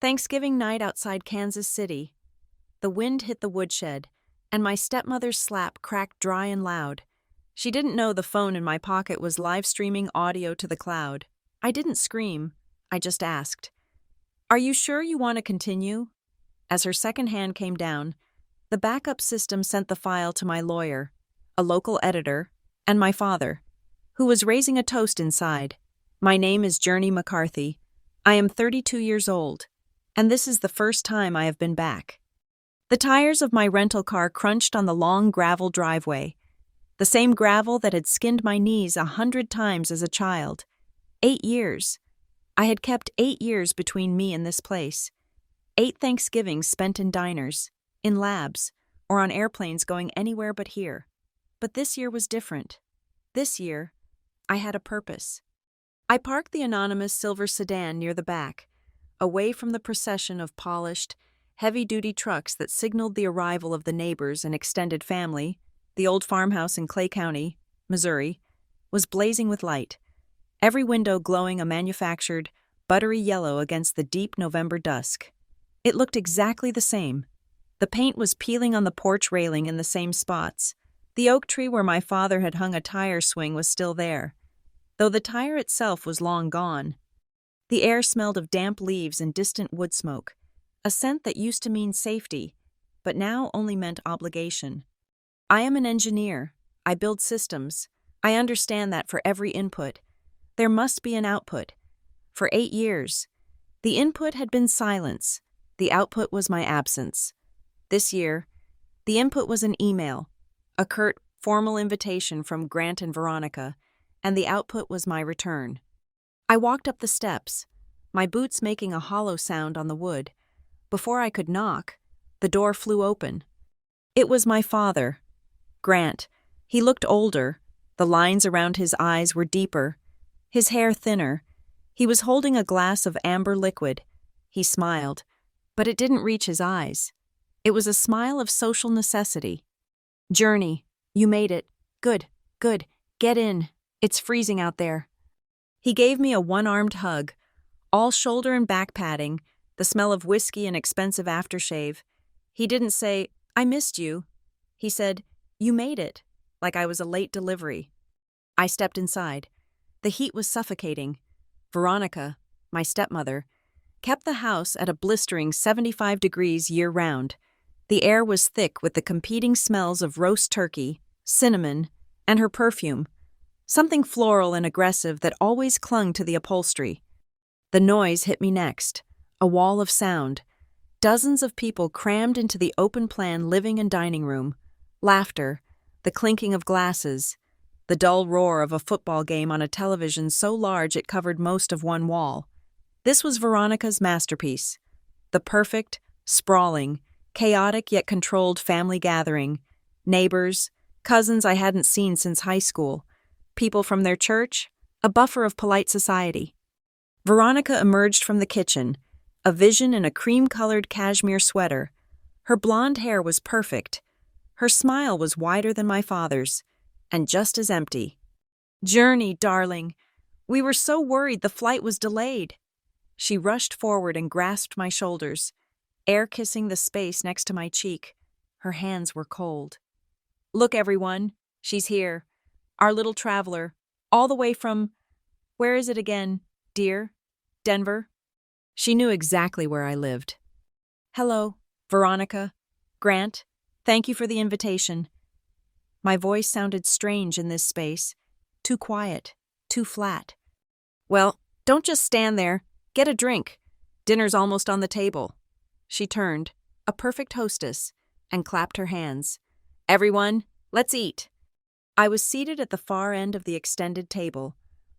Thanksgiving night outside Kansas City. The wind hit the woodshed, and my stepmother's slap cracked dry and loud. She didn't know the phone in my pocket was live streaming audio to the cloud. I didn't scream. I just asked, "Are you sure you want to continue?" As her second hand came down, the backup system sent the file to my lawyer, a local editor, and my father, who was raising a toast inside. My name is Journey McCarthy. I am 32 years old, and this is the first time I have been back. The tires of my rental car crunched on the long gravel driveway, the same gravel that had skinned my knees 100 times as a child. 8 years. I had kept 8 years between me and this place. 8 Thanksgivings spent in diners, in labs, or on airplanes going anywhere but here. But this year was different. This year, I had a purpose. I parked the anonymous silver sedan near the back, away from the procession of polished, heavy-duty trucks that signaled the arrival of the neighbors and extended family. The old farmhouse in Clay County, Missouri, was blazing with light, every window glowing a manufactured, buttery yellow against the deep November dusk. It looked exactly the same. The paint was peeling on the porch railing in the same spots. The oak tree where my father had hung a tire swing was still there, though the tire itself was long gone. The air smelled of damp leaves and distant wood smoke, a scent that used to mean safety, but now only meant obligation. I am an engineer. I build systems. I understand that for every input, there must be an output. For 8 years, the input had been silence. The output was my absence. This year, the input was an email, a curt, formal invitation from Grant and Veronica, and the output was my return. I walked up the steps, my boots making a hollow sound on the wood. Before I could knock, the door flew open. It was my father, Grant. He looked older. The lines around his eyes were deeper, his hair thinner. He was holding a glass of amber liquid. He smiled, but it didn't reach his eyes. It was a smile of social necessity. "Journey, you made it. Good, good. Get in. It's freezing out there." He gave me a one-armed hug, all shoulder and back padding, the smell of whiskey and expensive aftershave. He didn't say, "I missed you." He said, "You made it," like I was a late delivery. I stepped inside. The heat was suffocating. Veronica, my stepmother, kept the house at a blistering 75 degrees year-round. The air was thick with the competing smells of roast turkey, cinnamon, and her perfume, something floral and aggressive that always clung to the upholstery. The noise hit me next, a wall of sound. Dozens of people crammed into the open-plan living and dining room. Laughter, the clinking of glasses, the dull roar of a football game on a television so large it covered most of one wall. This was Veronica's masterpiece, the perfect, sprawling, chaotic yet controlled family gathering. Neighbors, cousins I hadn't seen since high school, people from their church, a buffer of polite society. Veronica emerged from the kitchen, a vision in a cream-colored cashmere sweater. Her blonde hair was perfect. Her smile was wider than my father's, and just as empty. "Journey, darling. We were so worried the flight was delayed." She rushed forward and grasped my shoulders, air kissing the space next to my cheek. Her hands were cold. "Look, everyone. She's here. Our little traveler. All the way from— where is it again, dear? Denver?" She knew exactly where I lived. "Hello, Veronica. Grant. Thank you for the invitation." My voice sounded strange in this space, too quiet, too flat. "Well, don't just stand there. Get a drink. Dinner's almost on the table." She turned, a perfect hostess, and clapped her hands. "Everyone, let's eat." I was seated at the far end of the extended table,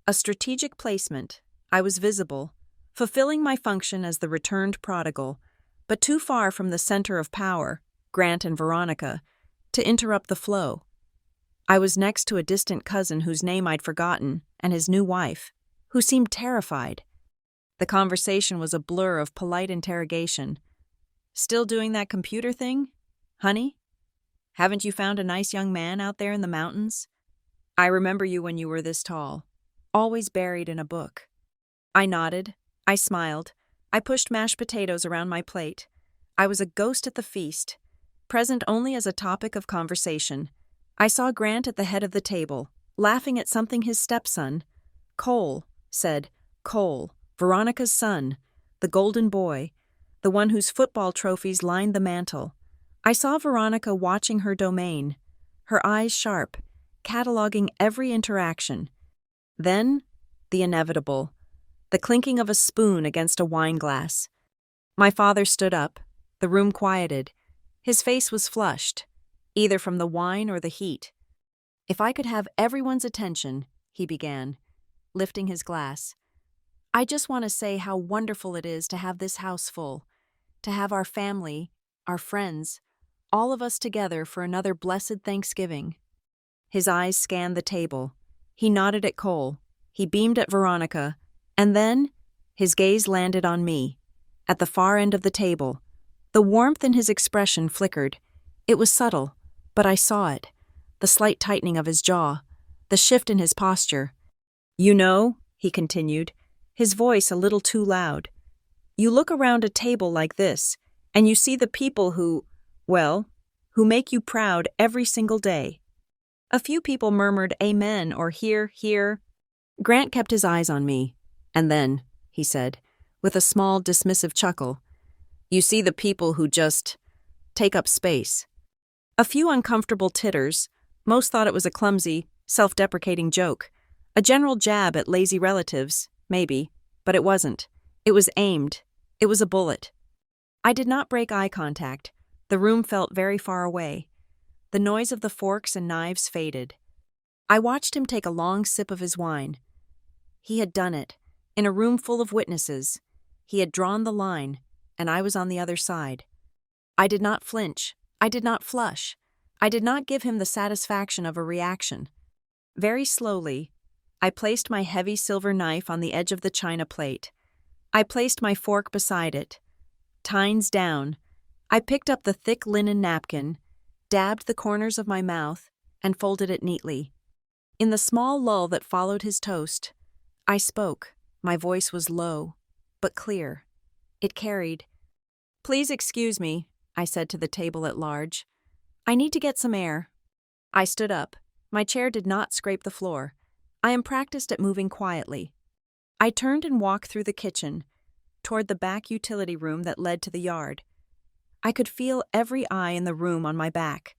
a strategic placement. I was visible, fulfilling my function as the returned prodigal, but too far from the center of power, Grant and Veronica, to interrupt the flow. I was next to a distant cousin whose name I'd forgotten, and his new wife, who seemed terrified. The conversation was a blur of polite interrogation. "Still doing that computer thing? Honey? Haven't you found a nice young man out there in the mountains? I remember you when you were this tall, always buried in a book." I nodded. I smiled. I pushed mashed potatoes around my plate. I was a ghost at the feast, present only as a topic of conversation. I saw Grant at the head of the table, laughing at something his stepson, Cole, said. Cole, Veronica's son, the golden boy, the one whose football trophies lined the mantel. I saw Veronica watching her domain, her eyes sharp, cataloging every interaction. Then, the inevitable, the clinking of a spoon against a wine glass. My father stood up. The room quieted. His face was flushed, either from the wine or the heat. If I could have everyone's attention, he began, lifting his glass. I just want to say how wonderful it is to have this house full, to have our family, our friends, all of us together for another blessed Thanksgiving. His eyes scanned the table. He nodded at Cole. He beamed at Veronica. And then, his gaze landed on me, at the far end of the table. The warmth in his expression flickered. It was subtle, but I saw it. The slight tightening of his jaw, the shift in his posture. You know, he continued, his voice a little too loud. You look around a table like this, and you see the people who make you proud every single day. A few people murmured amen or hear, hear. Grant kept his eyes on me. And then, he said, with a small dismissive chuckle, you see the people who just take up space. A few uncomfortable titters. Most thought it was a clumsy, self-deprecating joke. A general jab at lazy relatives, maybe, but it wasn't. It was aimed. It was a bullet. I did not break eye contact. The room felt very far away. The noise of the forks and knives faded. I watched him take a long sip of his wine. He had done it, in a room full of witnesses. He had drawn the line, and I was on the other side. I did not flinch. I did not flush. I did not give him the satisfaction of a reaction. Very slowly, I placed my heavy silver knife on the edge of the china plate. I placed my fork beside it. Tines down, I picked up the thick linen napkin, dabbed the corners of my mouth, and folded it neatly. In the small lull that followed his toast, I spoke. My voice was low, but clear. It carried. Please excuse me, I said to the table at large. I need to get some air. I stood up. My chair did not scrape the floor. I am practiced at moving quietly. I turned and walked through the kitchen, toward the back utility room that led to the yard. I could feel every eye in the room on my back.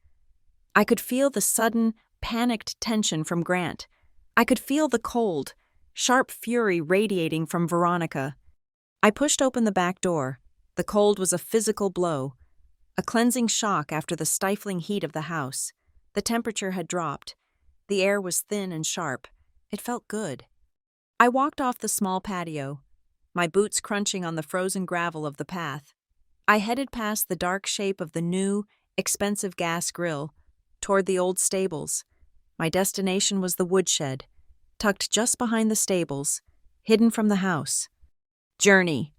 I could feel the sudden, panicked tension from Grant. I could feel the cold, sharp fury radiating from Veronica. I pushed open the back door. The cold was a physical blow, a cleansing shock after the stifling heat of the house. The temperature had dropped. The air was thin and sharp. It felt good. I walked off the small patio, my boots crunching on the frozen gravel of the path. I headed past the dark shape of the new, expensive gas grill, toward the old stables. My destination was the woodshed, tucked just behind the stables, hidden from the house. Journey.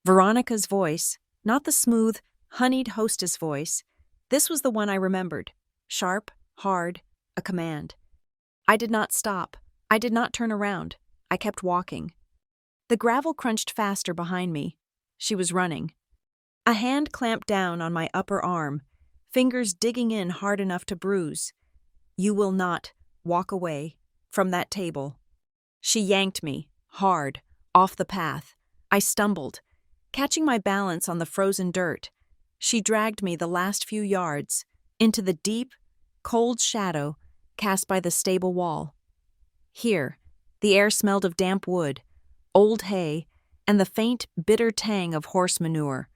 Veronica's voice, not the smooth, honeyed hostess voice. This was the one I remembered. Sharp, hard, a command. I did not stop. I did not turn around. I kept walking. The gravel crunched faster behind me. She was running. A hand clamped down on my upper arm, fingers digging in hard enough to bruise. You will not walk away from that table. She yanked me, hard, off the path. I stumbled, catching my balance on the frozen dirt. She dragged me the last few yards, into the deep, cold shadow cast by the stable wall. Here, the air smelled of damp wood, old hay, and the faint, bitter tang of horse manure.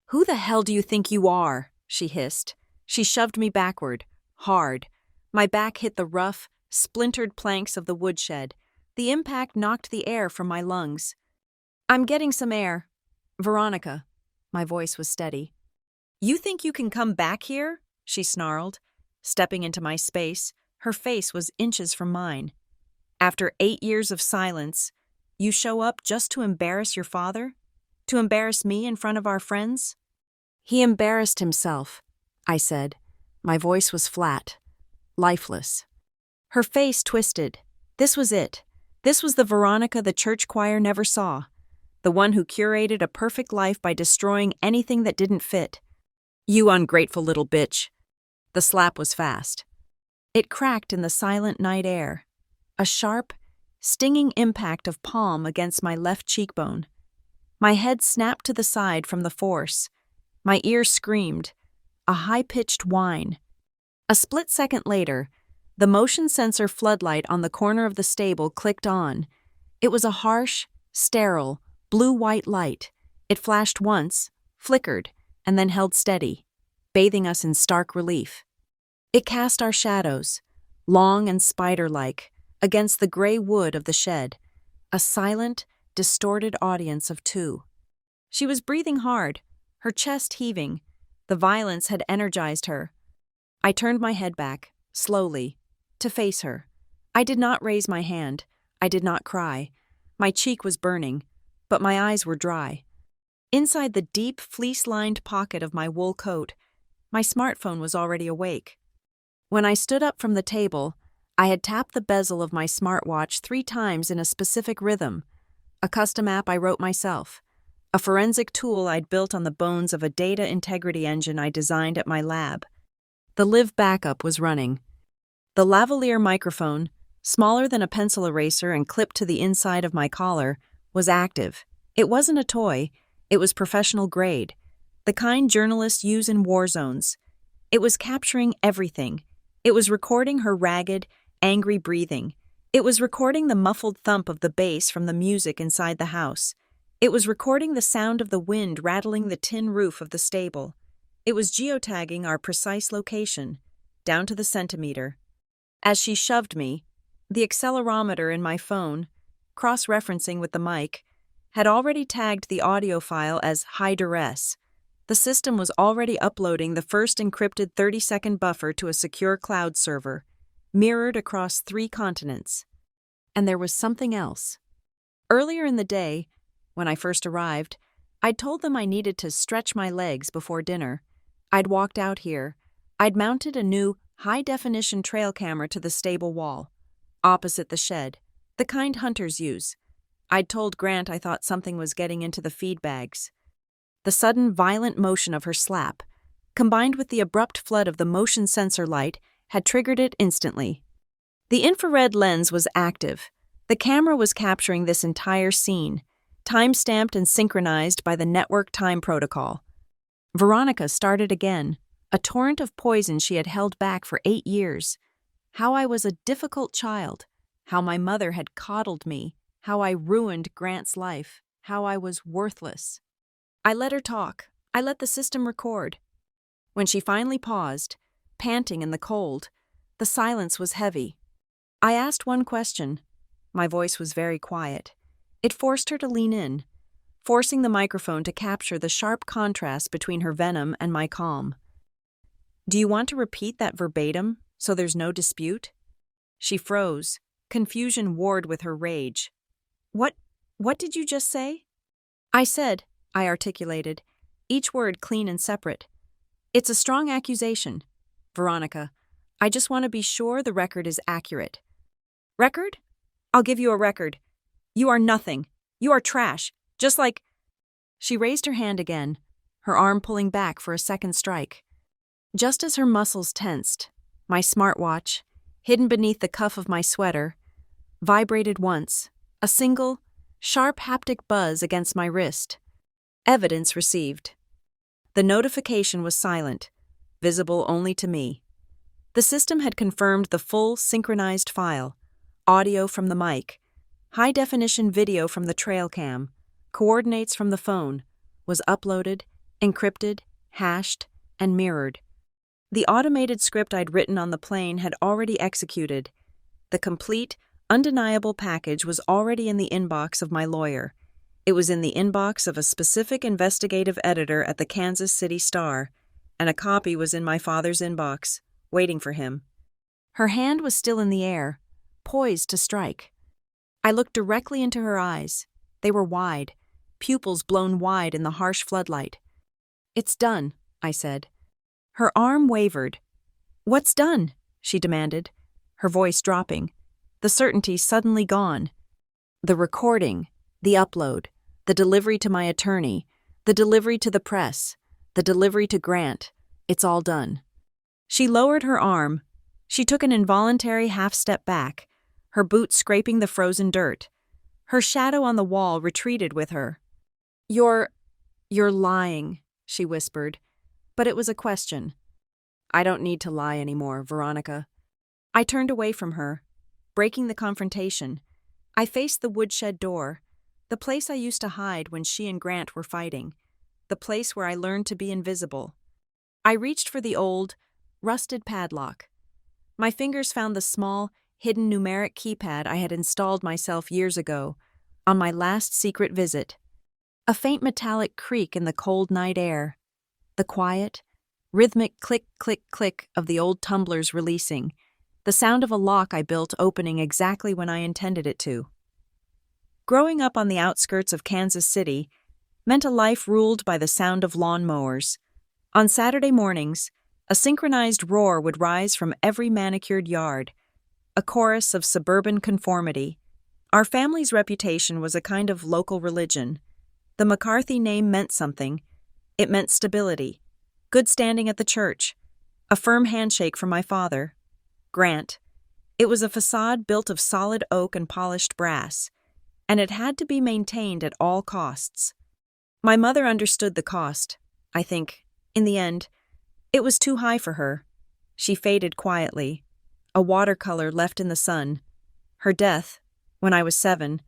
"Who the hell do you think you are?" she hissed. She shoved me backward, hard. My back hit the rough, splintered planks of the woodshed. The impact knocked the air from my lungs. "I'm getting some air. Veronica." My voice was steady. "You think you can come back here?" she snarled, stepping into my space. Her face was inches from mine. "After 8 years of silence, you show up just to embarrass your father? To embarrass me in front of our friends?" "He embarrassed himself," I said. My voice was flat, lifeless. Her face twisted. This was it. This was the Veronica the church choir never saw. the one who curated a perfect life by destroying anything that didn't fit. You ungrateful little bitch. The slap was fast. It cracked in the silent night air, a sharp, stinging impact of palm against my left cheekbone. My head snapped to the side from the force. My ear screamed, a high-pitched whine. A split second later, the motion sensor floodlight on the corner of the stable clicked on. It was a harsh, sterile, blue-white light. It flashed once, flickered, and then held steady, bathing us in stark relief. It cast our shadows, long and spider-like, against the gray wood of the shed, a silent, distorted audience of two. She was breathing hard, her chest heaving. The violence had energized her. I turned my head back, slowly, to face her. I did not raise my hand. I did not cry. My cheek was burning, but my eyes were dry. Inside the deep, fleece-lined pocket of my wool coat, my smartphone was already awake. When I stood up from the table, I had tapped the bezel of my smartwatch 3 times in a specific rhythm, a custom app I wrote myself, a forensic tool I'd built on the bones of a data integrity engine I designed at my lab. The Live backup was running. The lavalier microphone, smaller than a pencil eraser and clipped to the inside of my collar, was active. It wasn't a toy, it was professional grade, the kind journalists use in war zones. It was capturing everything. It was recording her ragged, angry breathing. It was recording the muffled thump of the bass from the music inside the house. It was recording the sound of the wind rattling the tin roof of the stable. It was geotagging our precise location, down to the centimeter. As she shoved me, the accelerometer in my phone, cross-referencing with the mic, had already tagged the audio file as high duress. The system was already uploading the first encrypted 30-second buffer to a secure cloud server, mirrored across 3 continents. And there was something else. Earlier in the day, when I first arrived, I'd told them I needed to stretch my legs before dinner. I'd walked out here. I'd mounted a new, high-definition trail camera to the stable wall, opposite the shed, the kind hunters use. I'd told Grant I thought something was getting into the feed bags. The sudden, violent motion of her slap, combined with the abrupt flood of the motion sensor light, had triggered it instantly. The infrared lens was active. The camera was capturing this entire scene, time-stamped and synchronized by the network time protocol. Veronica started again, a torrent of poison she had held back for 8 years. How I was a difficult child, how my mother had coddled me, how I ruined Grant's life, how I was worthless. I let her talk. I let the system record. When she finally paused, panting in the cold, the silence was heavy. I asked one question. My voice was very quiet. It forced her to lean in, forcing the microphone to capture the sharp contrast between her venom and my calm. Do you want to repeat that verbatim, so there's no dispute? She froze. Confusion warred with her rage. What did you just say? I articulated, each word clean and separate. It's a strong accusation. Veronica, I just want to be sure the record is accurate. Record? I'll give you a record. You are nothing. You are trash. Just like... She raised her hand again, her arm pulling back for a second strike. Just as her muscles tensed, my smartwatch, hidden beneath the cuff of my sweater, vibrated once, a single, sharp haptic buzz against my wrist. Evidence received. The notification was silent, visible only to me. The system had confirmed the full synchronized file, audio from the mic, high-definition video from the trail cam, coordinates from the phone, was uploaded, encrypted, hashed, and mirrored. The automated script I'd written on the plane had already executed. The complete, undeniable package was already in the inbox of my lawyer. It was in the inbox of a specific investigative editor at the Kansas City Star, and a copy was in my father's inbox, waiting for him. Her hand was still in the air, poised to strike. I looked directly into her eyes. They were wide, pupils blown wide in the harsh floodlight. It's done, I said. Her arm wavered. What's done? She demanded, her voice dropping, the certainty suddenly gone. The recording, the upload, the delivery to my attorney, the delivery to the press, the delivery to Grant. It's all done. She lowered her arm. She took an involuntary half-step back, her boots scraping the frozen dirt. Her shadow on the wall retreated with her. You're lying, she whispered, but it was a question. I don't need to lie anymore, Veronica. I turned away from her, breaking the confrontation. I faced the woodshed door, the place I used to hide when she and Grant were fighting, the place where I learned to be invisible. I reached for the old, rusted padlock. My fingers found the small, hidden numeric keypad I had installed myself years ago, on my last secret visit. A faint metallic creak in the cold night air. The quiet, rhythmic click, click, click of the old tumblers releasing. The sound of a lock I built opening exactly when I intended it to. Growing up on the outskirts of Kansas City meant a life ruled by the sound of lawnmowers. On Saturday mornings, a synchronized roar would rise from every manicured yard, a chorus of suburban conformity. Our family's reputation was a kind of local religion. The McCarthy name meant something. It meant stability, good standing at the church, a firm handshake from my father, Grant. It was a facade built of solid oak and polished brass, and it had to be maintained at all costs. My mother understood the cost, I think. In the end, it was too high for her. She faded quietly, a watercolor left in the sun. Her death, when I was 7,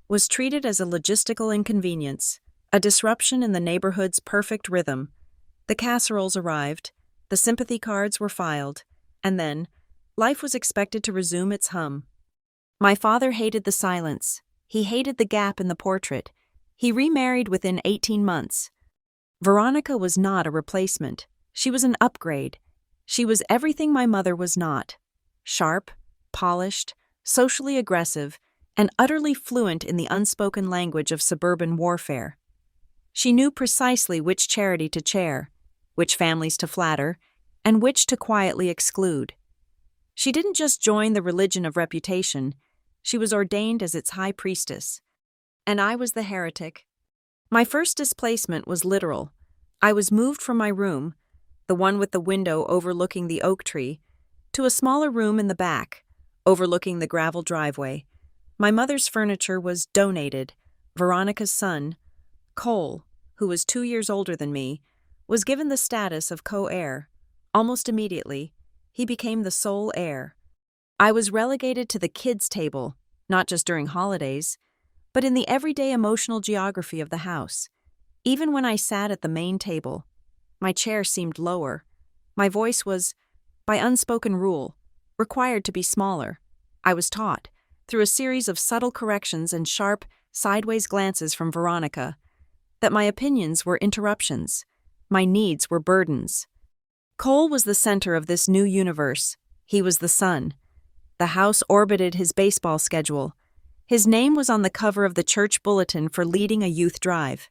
was treated as a logistical inconvenience, a disruption in the neighborhood's perfect rhythm. The casseroles arrived, the sympathy cards were filed, and then, life was expected to resume its hum. My father hated the silence. He hated the gap in the portrait. He remarried within 18 months. Veronica was not a replacement. She was an upgrade. She was everything my mother was not. Sharp, polished, socially aggressive, and utterly fluent in the unspoken language of suburban warfare. She knew precisely which charity to chair, which families to flatter, and which to quietly exclude. She didn't just join the religion of reputation, she was ordained as its high priestess. And I was the heretic. My first displacement was literal. I was moved from my room, the one with the window overlooking the oak tree, to a smaller room in the back, overlooking the gravel driveway. My mother's furniture was donated. Veronica's son, Cole, who was 2 years older than me, was given the status of co-heir. Almost immediately, he became the sole heir. I was relegated to the kids' table, not just during holidays, but in the everyday emotional geography of the house. Even when I sat at the main table, my chair seemed lower. My voice was, by unspoken rule, required to be smaller. I was taught, through a series of subtle corrections and sharp, sideways glances from Veronica, that my opinions were interruptions, my needs were burdens. Cole was the center of this new universe. He was the sun. The house orbited his baseball schedule. His name was on the cover of the church bulletin for leading a youth drive.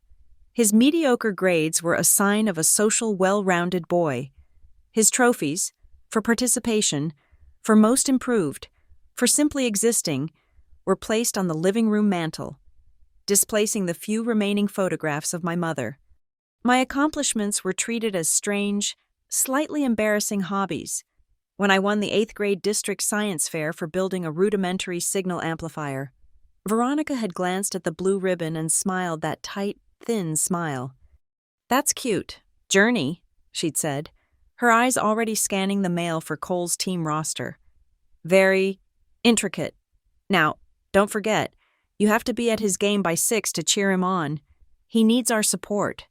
His mediocre grades were a sign of a social, well-rounded boy. His trophies, for participation, for most improved, for simply existing, were placed on the living room mantel, displacing the few remaining photographs of my mother. My accomplishments were treated as strange, slightly embarrassing hobbies. When I won the 8th grade district science fair for building a rudimentary signal amplifier, Veronica had glanced at the blue ribbon and smiled that tight, thin smile. "That's cute. Journey," she'd said, her eyes already scanning the mail for Cole's team roster. "Very intricate. Now, don't forget, you have to be at his game by 6 to cheer him on. He needs our support."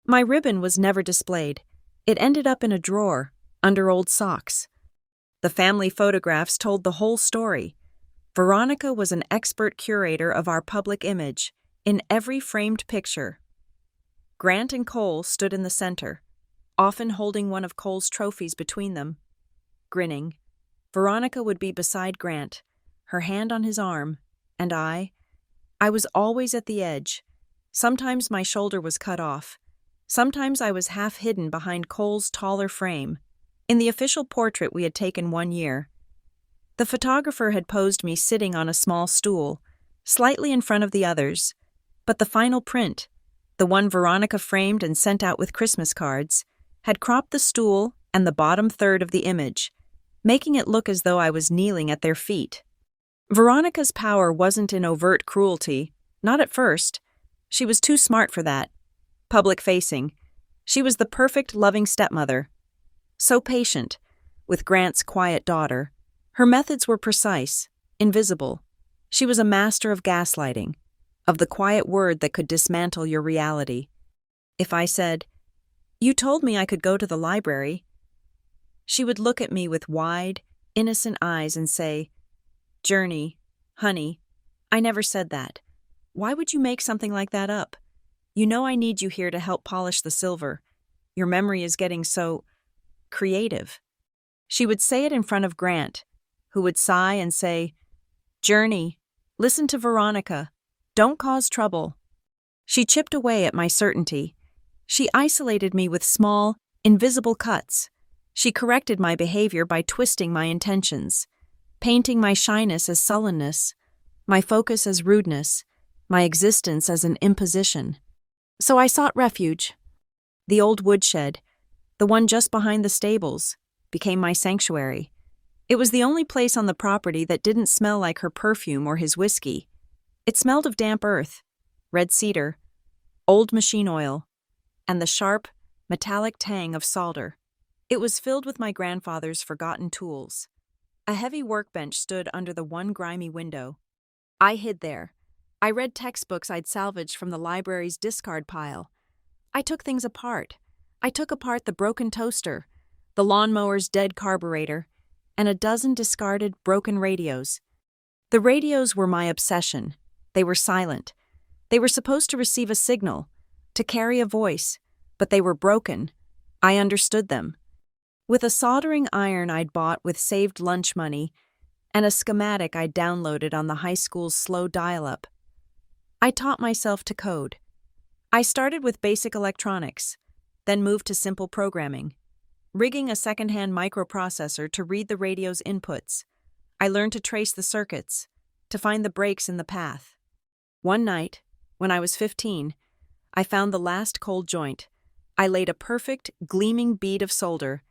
My ribbon was never displayed. It ended up in a drawer, under old socks. The family photographs told the whole story. Veronica was an expert curator of our public image, in every framed picture. Grant and Cole stood in the center, often holding one of Cole's trophies between them. Grinning, Veronica would be beside Grant, her hand on his arm, and I was always at the edge. Sometimes my shoulder was cut off. Sometimes I was half hidden behind Cole's taller frame. In the official portrait we had taken one year, the photographer had posed me sitting on a small stool, slightly in front of the others, But the final print, the one Veronica framed and sent out with Christmas cards, had cropped the stool and the bottom third of the image, making it look as though I was kneeling at their feet. Veronica's power wasn't in overt cruelty, not at first. She was too smart for that. Public-facing. She was the perfect, loving stepmother. So patient, with Grant's quiet daughter. Her methods were precise, invisible. She was a master of gaslighting, of the quiet word that could dismantle your reality. If I said, "You told me I could go to the library," she would look at me with wide, innocent eyes and say, "Journey, honey, I never said that. Why would you make something like that up? You know I need you here to help polish the silver. Your memory is getting so creative." She would say it in front of Grant, who would sigh and say, "Journey, listen to Veronica. Don't cause trouble." She chipped away at my certainty. She isolated me with small, invisible cuts. She corrected my behavior by twisting my intentions, painting my shyness as sullenness, my focus as rudeness, my existence as an imposition. So I sought refuge. The old woodshed, the one just behind the stables, became my sanctuary. It was the only place on the property that didn't smell like her perfume or his whiskey. It smelled of damp earth, red cedar, old machine oil, and the sharp, metallic tang of solder. It was filled with my grandfather's forgotten tools. A heavy workbench stood under the one grimy window. I hid there. I read textbooks I'd salvaged from the library's discard pile. I took things apart. I took apart the broken toaster, the lawnmower's dead carburetor, and a dozen discarded, broken radios. The radios were my obsession. They were silent. They were supposed to receive a signal, to carry a voice, but they were broken. I understood them. With a soldering iron I'd bought with saved lunch money, and a schematic I'd downloaded on the high school's slow dial-up, I taught myself to code. I started with basic electronics, then moved to simple programming, rigging a second-hand microprocessor to read the radio's inputs. I learned to trace the circuits, to find the breaks in the path. One night, when I was 15, I found the last cold joint. I laid a perfect, gleaming bead of solder.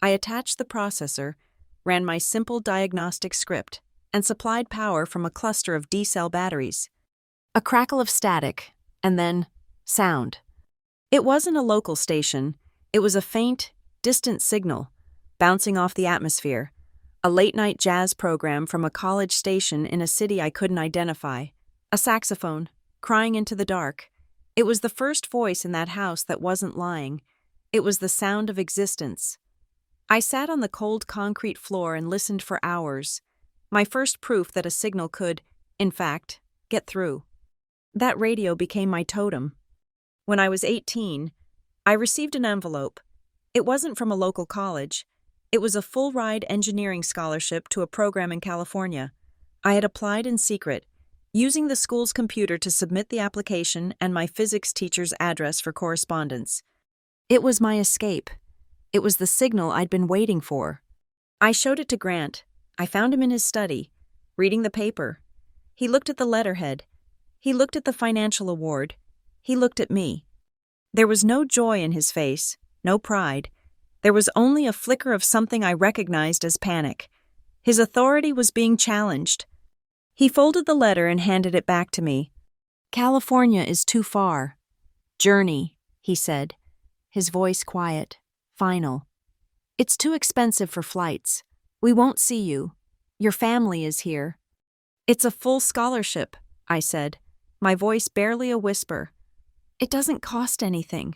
I attached the processor, ran my simple diagnostic script, and supplied power from a cluster of D-cell batteries. A crackle of static, and then sound. It wasn't a local station. It was a faint, distant signal, bouncing off the atmosphere. A late-night jazz program from a college station in a city I couldn't identify. A saxophone, crying into the dark. It was the first voice in that house that wasn't lying. It was the sound of existence. I sat on the cold concrete floor and listened for hours. My first proof that a signal could, in fact, get through. That radio became my totem. When I was 18, I received an envelope. It wasn't from a local college. It was a full-ride engineering scholarship to a program in California. I had applied in secret, using the school's computer to submit the application and my physics teacher's address for correspondence. It was my escape. It was the signal I'd been waiting for. I showed it to Grant. I found him in his study, reading the paper. He looked at the letterhead. He looked at the financial award. He looked at me. There was no joy in his face, no pride. There was only a flicker of something I recognized as panic. His authority was being challenged. He folded the letter and handed it back to me. "California is too far. Journey," he said, his voice quiet, final. "It's too expensive for flights. We won't see you. Your family is here." "It's a full scholarship," I said, my voice barely a whisper. "It doesn't cost anything."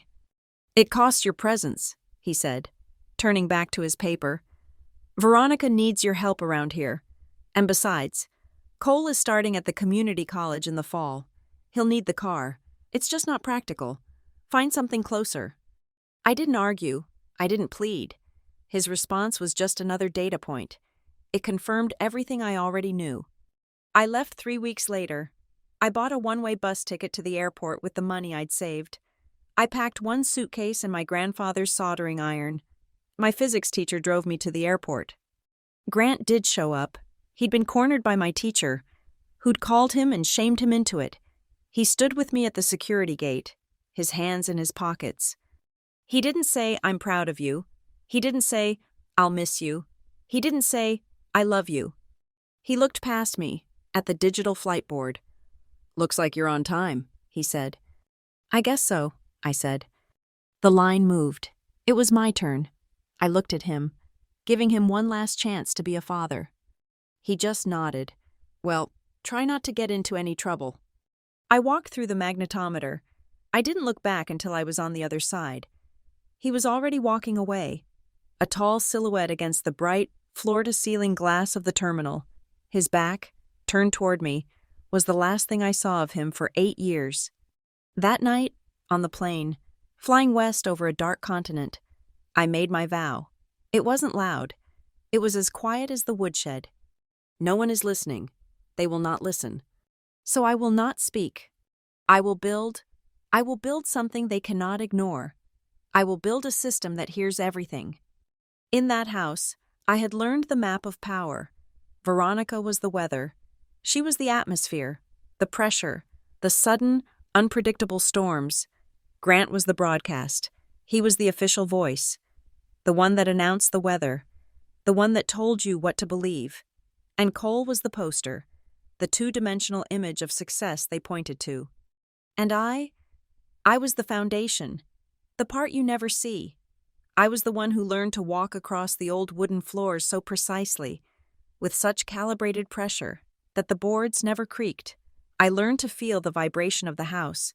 "It costs your presence," he said, turning back to his paper. "Veronica needs your help around here. And besides, Cole is starting at the community college in the fall. He'll need the car. It's just not practical. Find something closer." I didn't argue. I didn't plead. His response was just another data point. It confirmed everything I already knew. I left 3 weeks later. I bought a one-way bus ticket to the airport with the money I'd saved. I packed one suitcase and my grandfather's soldering iron. My physics teacher drove me to the airport. Grant did show up. He'd been cornered by my teacher, who'd called him and shamed him into it. He stood with me at the security gate, his hands in his pockets. He didn't say, "I'm proud of you." He didn't say, "I'll miss you." He didn't say, "I love you." He looked past me, at the digital flight board. "Looks like you're on time," he said. "I guess so," I said. The line moved. It was my turn. I looked at him, giving him one last chance to be a father. He just nodded. "Well, try not to get into any trouble." I walked through the magnetometer. I didn't look back until I was on the other side. He was already walking away, a tall silhouette against the bright, floor-to-ceiling glass of the terminal. His back, turned toward me, was the last thing I saw of him for 8 years. That night, on the plane, flying west over a dark continent, I made my vow. It wasn't loud. It was as quiet as the woodshed. No one is listening. They will not listen. So I will not speak. I will build something they cannot ignore. I will build a system that hears everything. In that house, I had learned the map of power. Veronica was the weather. She was the atmosphere, the pressure, the sudden, unpredictable storms. Grant was the broadcast. He was the official voice, the one that announced the weather, the one that told you what to believe. And Cole was the poster, the two-dimensional image of success they pointed to. And I was the foundation, the part you never see. I was the one who learned to walk across the old wooden floors so precisely, with such calibrated pressure, that the boards never creaked. I learned to feel the vibration of the house.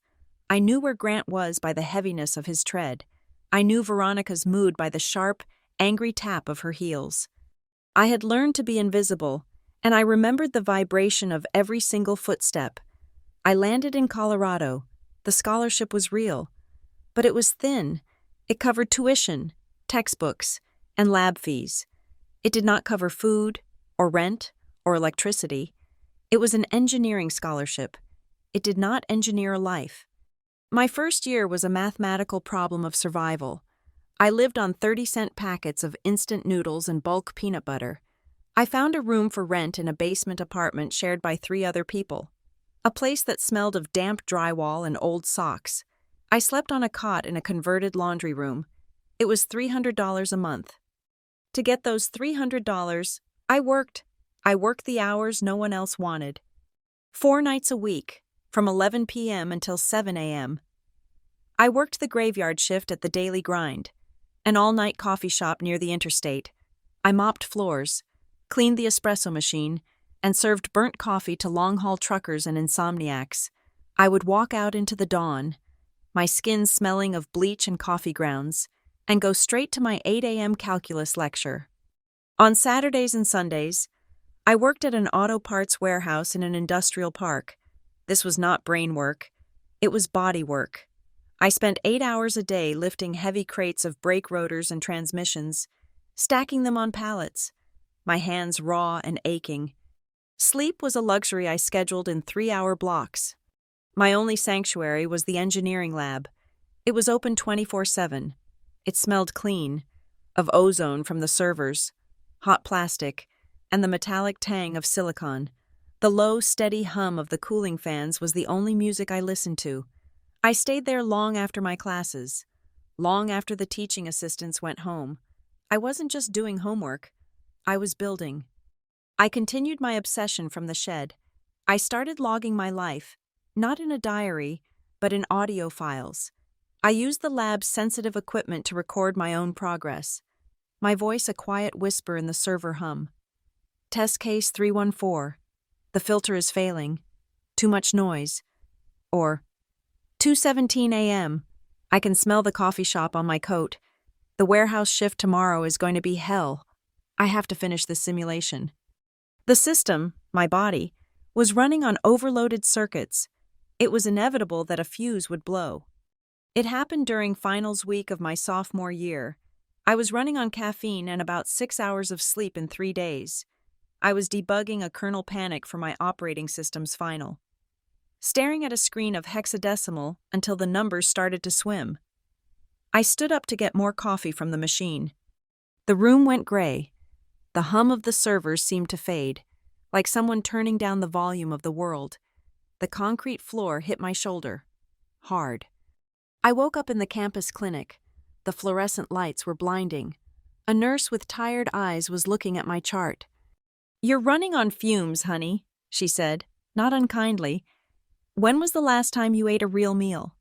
I knew where Grant was by the heaviness of his tread. I knew Veronica's mood by the sharp, angry tap of her heels. I had learned to be invisible, and I remembered the vibration of every single footstep. I landed in Colorado. The scholarship was real, but it was thin. It covered tuition, textbooks, and lab fees. It did not cover food, or rent, or electricity. It was an engineering scholarship. It did not engineer a life. My first year was a mathematical problem of survival. I lived on 30-cent packets of instant noodles and bulk peanut butter. I found a room for rent in a basement apartment shared by 3 other people. A place that smelled of damp drywall and old socks. I slept on a cot in a converted laundry room. It was $300 a month. To get those $300, I worked the hours no one else wanted. 4 nights a week, from 11 p.m. until 7 a.m. I worked the graveyard shift at the Daily Grind, an all-night coffee shop near the interstate. I mopped floors, cleaned the espresso machine, and served burnt coffee to long-haul truckers and insomniacs. I would walk out into the dawn, my skin smelling of bleach and coffee grounds, and go straight to my 8 a.m. calculus lecture. On Saturdays and Sundays, I worked at an auto parts warehouse in an industrial park. This was not brain work. It was body work. I spent 8 hours a day lifting heavy crates of brake rotors and transmissions, stacking them on pallets, my hands raw and aching. Sleep was a luxury I scheduled in 3-hour blocks. My only sanctuary was the engineering lab. It was open 24/7. It smelled clean, of ozone from the servers, hot plastic, and the metallic tang of silicon. The low, steady hum of the cooling fans was the only music I listened to. I stayed there long after my classes, long after the teaching assistants went home. I wasn't just doing homework. I was building. I continued my obsession from the shed. I started logging my life, not in a diary, but in audio files. I used the lab's sensitive equipment to record my own progress. My voice a quiet whisper in the server hum. Test case 314. The filter is failing. Too much noise. Or 2:17 a.m. I can smell the coffee shop on my coat. The warehouse shift tomorrow is going to be hell. I have to finish this simulation. The system, my body, was running on overloaded circuits. It was inevitable that a fuse would blow. It happened during finals week of my sophomore year. I was running on caffeine and about 6 hours of sleep in 3 days. I was debugging a kernel panic for my operating system's final, staring at a screen of hexadecimal until the numbers started to swim. I stood up to get more coffee from the machine. The room went gray. The hum of the servers seemed to fade, like someone turning down the volume of the world. The concrete floor hit my shoulder. Hard. I woke up in the campus clinic. The fluorescent lights were blinding. A nurse with tired eyes was looking at my chart. "You're running on fumes, honey," she said, not unkindly. "When was the last time you ate a real meal?"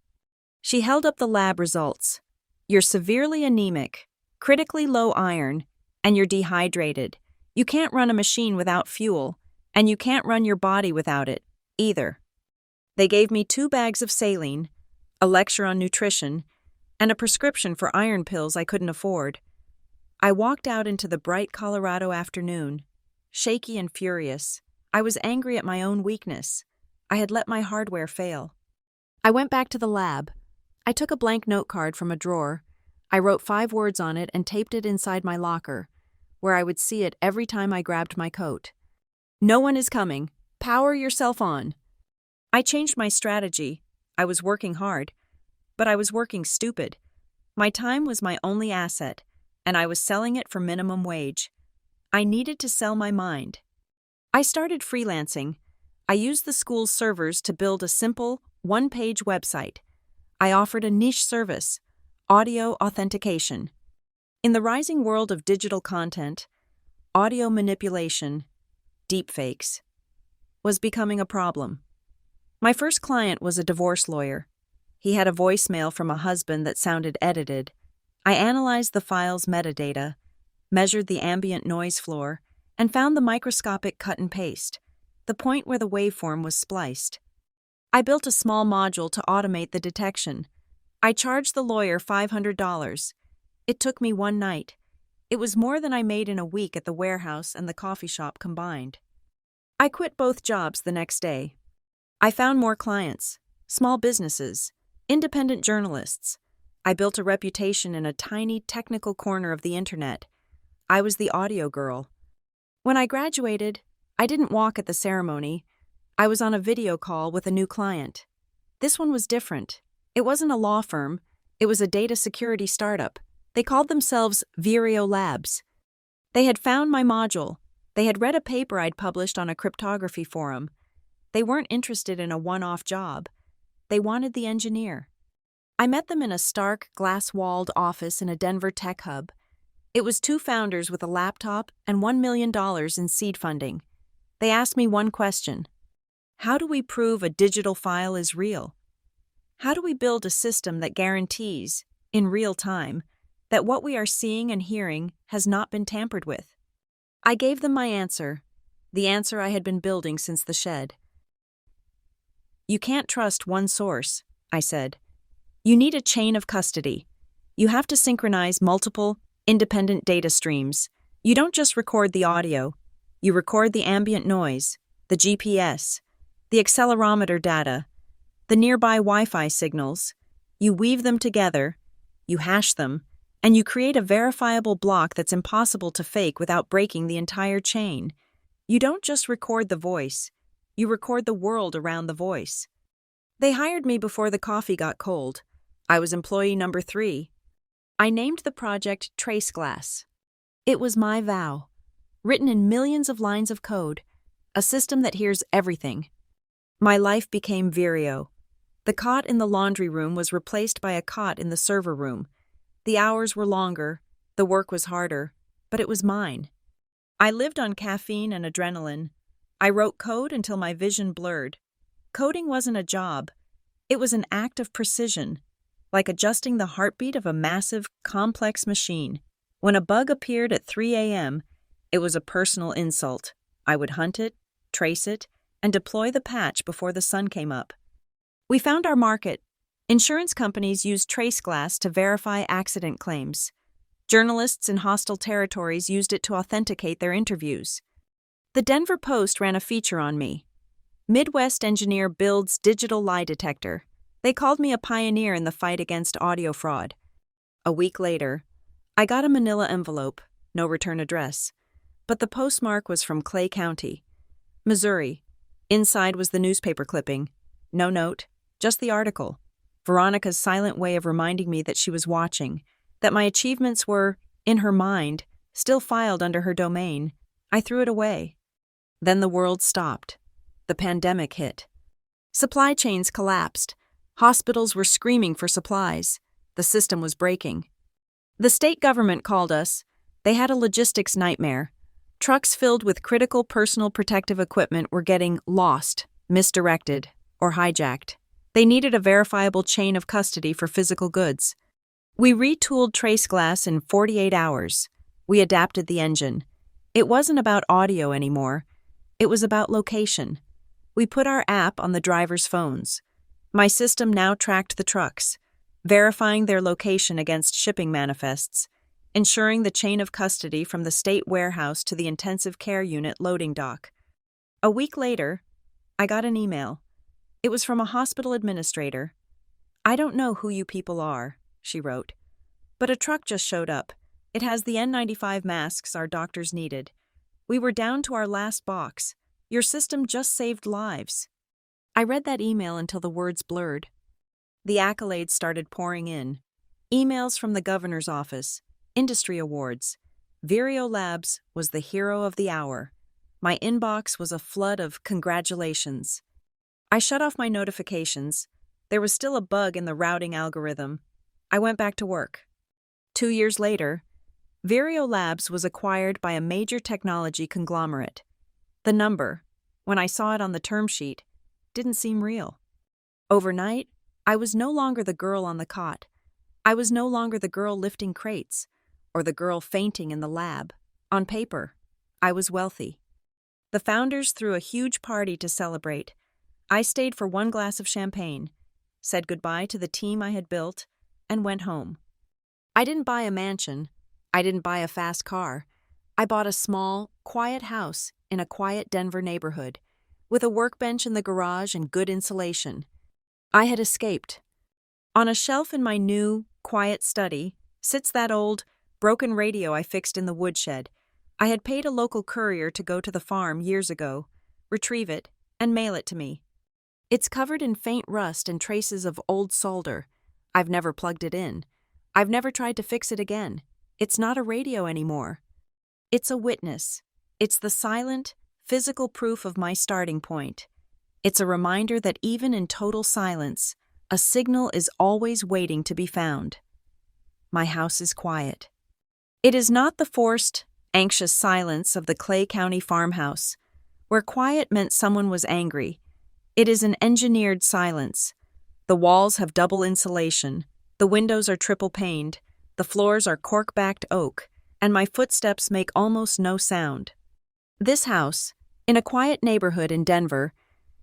She held up the lab results. "You're severely anemic, critically low iron, and you're dehydrated. You can't run a machine without fuel, and you can't run your body without it, either." They gave me 2 bags of saline, a lecture on nutrition, and a prescription for iron pills I couldn't afford. I walked out into the bright Colorado afternoon, shaky and furious. I was angry at my own weakness. I had let my hardware fail. I went back to the lab. I took a blank note card from a drawer. I wrote 5 words on it and taped it inside my locker, where I would see it every time I grabbed my coat. "No one is coming. Power yourself on." I changed my strategy. I was working hard, but I was working stupid. My time was my only asset, and I was selling it for minimum wage. I needed to sell my mind. I started freelancing. I used the school's servers to build a simple, 1-page website. I offered a niche service, audio authentication. In the rising world of digital content, audio manipulation, deepfakes, was becoming a problem. My first client was a divorce lawyer. He had a voicemail from a husband that sounded edited. I analyzed the file's metadata, measured the ambient noise floor, and found the microscopic cut and paste, the point where the waveform was spliced. I built a small module to automate the detection. I charged the lawyer $500. It took me 1 night. It was more than I made in a week at the warehouse and the coffee shop combined. I quit both jobs the next day. I found more clients, small businesses, independent journalists. I built a reputation in a tiny technical corner of the internet. I was the audio girl. When I graduated, I didn't walk at the ceremony. I was on a video call with a new client. This one was different. It wasn't a law firm. It was a data security startup. They called themselves Vireo Labs. They had found my module. They had read a paper I'd published on a cryptography forum. They weren't interested in a one-off job. They wanted the engineer. I met them in a stark, glass-walled office in a Denver tech hub. It was 2 founders with a laptop and $1 million in seed funding. They asked me one question. How do we prove a digital file is real? How do we build a system that guarantees, in real time, that what we are seeing and hearing has not been tampered with? I gave them my answer, the answer I had been building since the shed. "You can't trust one source," I said. "You need a chain of custody. You have to synchronize multiple, independent data streams. You don't just record the audio. You record the ambient noise, the GPS, the accelerometer data, the nearby Wi-Fi signals. You weave them together, you hash them, and you create a verifiable block that's impossible to fake without breaking the entire chain. You don't just record the voice. You record the world around the voice." They hired me before the coffee got cold. I was employee number 3. I named the project TraceGlass. It was my vow, written in millions of lines of code, a system that hears everything. My life became Vireo. The cot in the laundry room was replaced by a cot in the server room. The hours were longer, the work was harder, but it was mine. I lived on caffeine and adrenaline. I wrote code until my vision blurred. Coding wasn't a job. It was an act of precision, like adjusting the heartbeat of a massive, complex machine. When a bug appeared at 3 a.m., it was a personal insult. I would hunt it, trace it, and deploy the patch before the sun came up. We found our market. Insurance companies used TraceGlass to verify accident claims. Journalists in hostile territories used it to authenticate their interviews. The Denver Post ran a feature on me. Midwest engineer builds digital lie detector. They called me a pioneer in the fight against audio fraud. A week later, I got a manila envelope, no return address, but the postmark was from Clay County, Missouri. Inside was the newspaper clipping. No note, just the article. Veronica's silent way of reminding me that she was watching, that my achievements were, in her mind, still filed under her domain. I threw it away. Then the world stopped. The pandemic hit. Supply chains collapsed. Hospitals were screaming for supplies. The system was breaking. The state government called us. They had a logistics nightmare. Trucks filled with critical personal protective equipment were getting lost, misdirected, or hijacked. They needed a verifiable chain of custody for physical goods. We retooled trace glass in 48 hours. We adapted the engine. It wasn't about audio anymore. It was about location. We put our app on the drivers' phones. My system now tracked the trucks, verifying their location against shipping manifests, ensuring the chain of custody from the state warehouse to the intensive care unit loading dock. A week later, I got an email. It was from a hospital administrator. "I don't know who you people are," she wrote, "but a truck just showed up. It has the N95 masks our doctors needed. We were down to our last box. Your system just saved lives." I read that email until the words blurred. The accolades started pouring in. Emails from the governor's office, industry awards. Vireo Labs was the hero of the hour. My inbox was a flood of congratulations. I shut off my notifications. There was still a bug in the routing algorithm. I went back to work. 2 years later, Vireo Labs was acquired by a major technology conglomerate. The number, when I saw it on the term sheet, didn't seem real. Overnight, I was no longer the girl on the cot. I was no longer the girl lifting crates, or the girl fainting in the lab. On paper, I was wealthy. The founders threw a huge party to celebrate. I stayed for one glass of champagne, said goodbye to the team I had built, and went home. I didn't buy a mansion. I didn't buy a fast car. I bought a small, quiet house in a quiet Denver neighborhood, with a workbench in the garage and good insulation. I had escaped. On a shelf in my new, quiet study sits that old, broken radio I fixed in the woodshed. I had paid a local courier to go to the farm years ago, retrieve it, and mail it to me. It's covered in faint rust and traces of old solder. I've never plugged it in. I've never tried to fix it again. It's not a radio anymore. It's a witness. It's the silent, physical proof of my starting point. It's a reminder that even in total silence, a signal is always waiting to be found. My house is quiet. It is not the forced, anxious silence of the Clay County farmhouse, where quiet meant someone was angry. It is an engineered silence. The walls have double insulation, the windows are triple-paned, the floors are cork-backed oak, and my footsteps make almost no sound. This house, in a quiet neighborhood in Denver,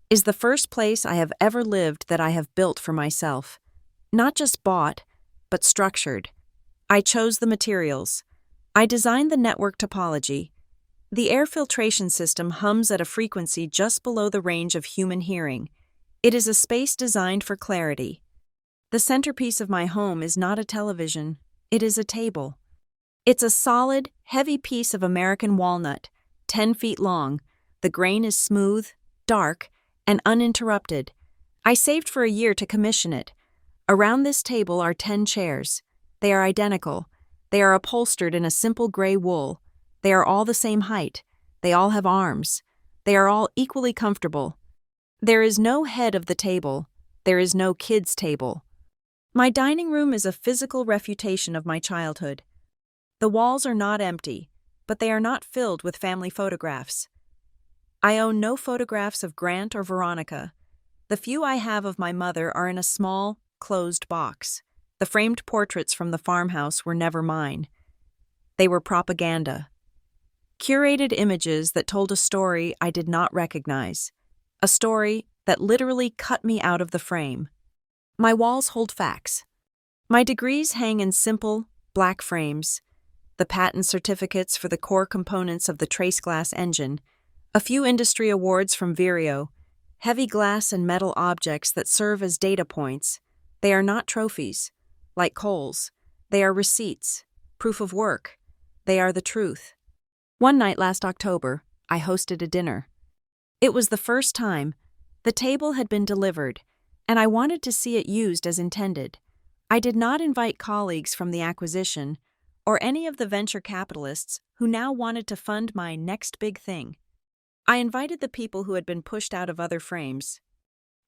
is the first place I have ever lived that I have built for myself. Not just bought, but structured. I chose the materials. I designed the network topology. The air filtration system hums at a frequency just below the range of human hearing. It is a space designed for clarity. The centerpiece of my home is not a television. It is a table. It's a solid, heavy piece of American walnut, 10 feet long. The grain is smooth, dark, and uninterrupted. I saved for a year to commission it. Around this table are 10 chairs. They are identical. They are upholstered in a simple gray wool. They are all the same height. They all have arms. They are all equally comfortable. There is no head of the table. There is no kids' table. My dining room is a physical refutation of my childhood. The walls are not empty, but they are not filled with family photographs. I own no photographs of Grant or Veronica. The few I have of my mother are in a small, closed box. The framed portraits from the farmhouse were never mine. They were propaganda. Curated images that told a story I did not recognize. A story that literally cut me out of the frame. My walls hold facts. My degrees hang in simple, black frames. The patent certificates for the core components of the trace glass engine. A few industry awards from Vireo. Heavy glass and metal objects that serve as data points. They are not trophies, like Kohl's. They are receipts, proof of work. They are the truth. One night last October, I hosted a dinner. It was the first time. The table had been delivered, and I wanted to see it used as intended. I did not invite colleagues from the acquisition or any of the venture capitalists who now wanted to fund my next big thing. I invited the people who had been pushed out of other frames.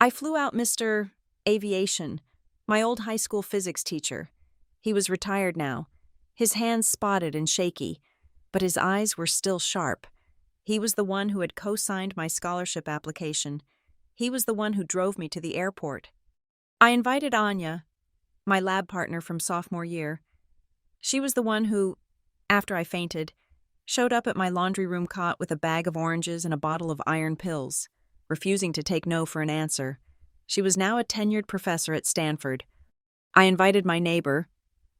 I flew out Mr. Aviation, my old high school physics teacher. He was retired now, his hands spotted and shaky, but his eyes were still sharp. He was the one who had co-signed my scholarship application. He was the one who drove me to the airport. I invited Anya, my lab partner from sophomore year. She was the one who, after I fainted, showed up at my laundry room cot with a bag of oranges and a bottle of iron pills, refusing to take no for an answer. She was now a tenured professor at Stanford. I invited my neighbor,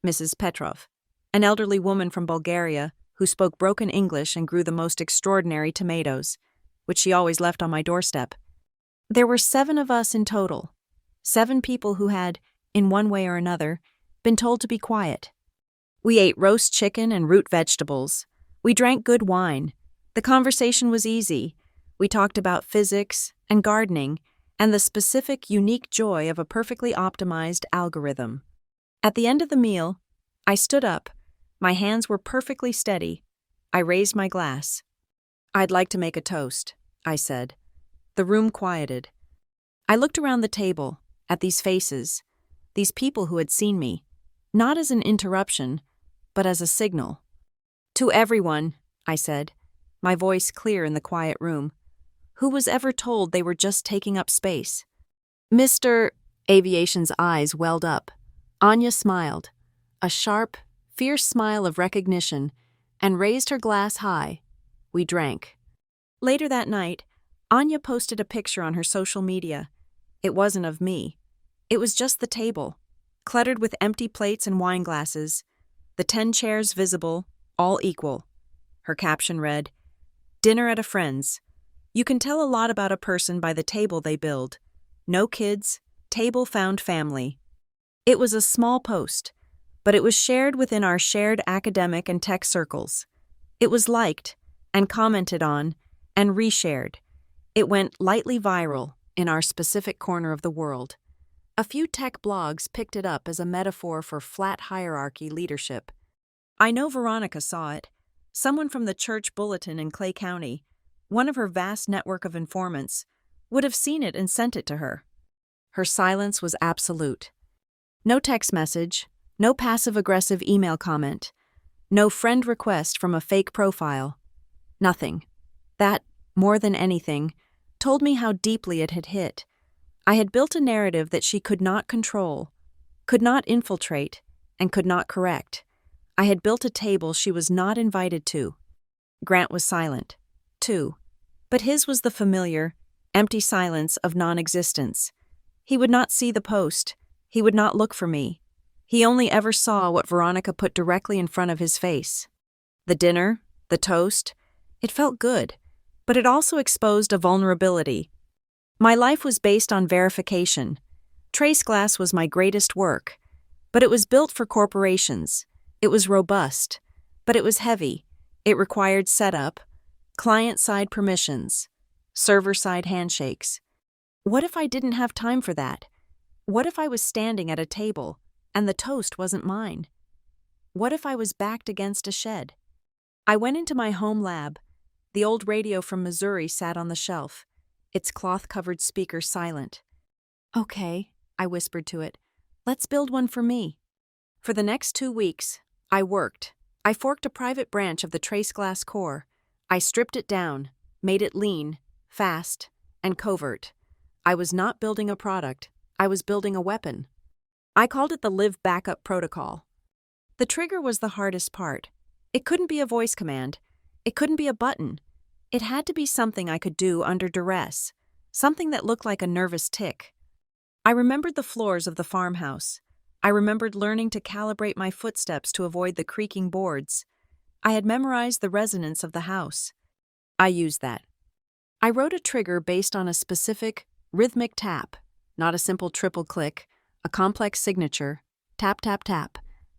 Mrs. Petrov, an elderly woman from Bulgaria who spoke broken English and grew the most extraordinary tomatoes, which she always left on my doorstep. There were 7 of us in total, 7 people who had, in one way or another, been told to be quiet. We ate roast chicken and root vegetables. We drank good wine. The conversation was easy. We talked about physics and gardening and the specific, unique joy of a perfectly optimized algorithm. At the end of the meal, I stood up. My hands were perfectly steady. I raised my glass. "I'd like to make a toast," I said. The room quieted. I looked around the table, at these faces, these people who had seen me, not as an interruption, but as a signal. "To everyone," I said, my voice clear in the quiet room, who was ever told they were just taking up space? Mr. Aviation's eyes welled up. Anya smiled, a sharp, fierce smile of recognition, and raised her glass high. We drank. Later that night, Anya posted a picture on her social media. It wasn't of me. It was just the table, cluttered with empty plates and wine glasses, the 10 chairs visible, all equal. Her caption read, "Dinner at a friend's. You can tell a lot about a person by the table they build. No kids, table found family." It was a small post, but it was shared within our shared academic and tech circles. It was liked and commented on and reshared. It went lightly viral in our specific corner of the world. A few tech blogs picked it up as a metaphor for flat hierarchy leadership. I know Veronica saw it. Someone from the church bulletin in Clay County, one of her vast network of informants, would have seen it and sent it to her. Her silence was absolute. No text message, no passive-aggressive email comment, no friend request from a fake profile. Nothing. That, more than anything, told me how deeply it had hit. I had built a narrative that she could not control, could not infiltrate, and could not correct. I had built a table she was not invited to. Grant was silent, too, but his was the familiar, empty silence of non-existence. He would not see the post. He would not look for me. He only ever saw what Veronica put directly in front of his face. The dinner, the toast, it felt good, but it also exposed a vulnerability. My life was based on verification. Trace glass was my greatest work, but it was built for corporations. It was robust, but it was heavy. It required setup, client-side permissions, server-side handshakes. What if I didn't have time for that? What if I was standing at a table and the toast wasn't mine? What if I was backed against a shed? I went into my home lab. The old radio from Missouri sat on the shelf, its cloth-covered speaker silent. "Okay," I whispered to it. "Let's build one for me." For the next 2 weeks, I worked. I forked a private branch of the trace glass core. I stripped it down, made it lean, fast, and covert. I was not building a product. I was building a weapon. I called it the Live Backup Protocol. The trigger was the hardest part. It couldn't be a voice command. It couldn't be a button. It had to be something I could do under duress, something that looked like a nervous tick. I remembered the floors of the farmhouse. I remembered learning to calibrate my footsteps to avoid the creaking boards. I had memorized the resonance of the house. I used that. I wrote a trigger based on a specific, rhythmic tap, not a simple triple click, a complex signature, tap, tap, tap,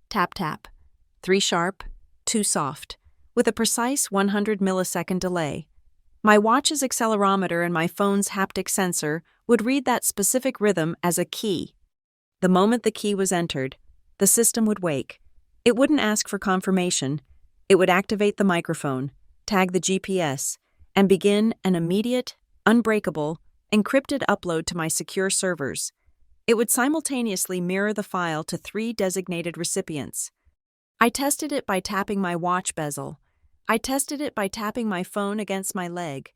tap, tap, 3 sharp, 2 soft, with a precise 100 millisecond delay. My watch's accelerometer and my phone's haptic sensor would read that specific rhythm as a key. The moment the key was entered, the system would wake. It wouldn't ask for confirmation. It would activate the microphone, tag the GPS, and begin an immediate, unbreakable, encrypted upload to my secure servers. It would simultaneously mirror the file to 3 designated recipients. I tested it by tapping my watch bezel. I tested it by tapping my phone against my leg.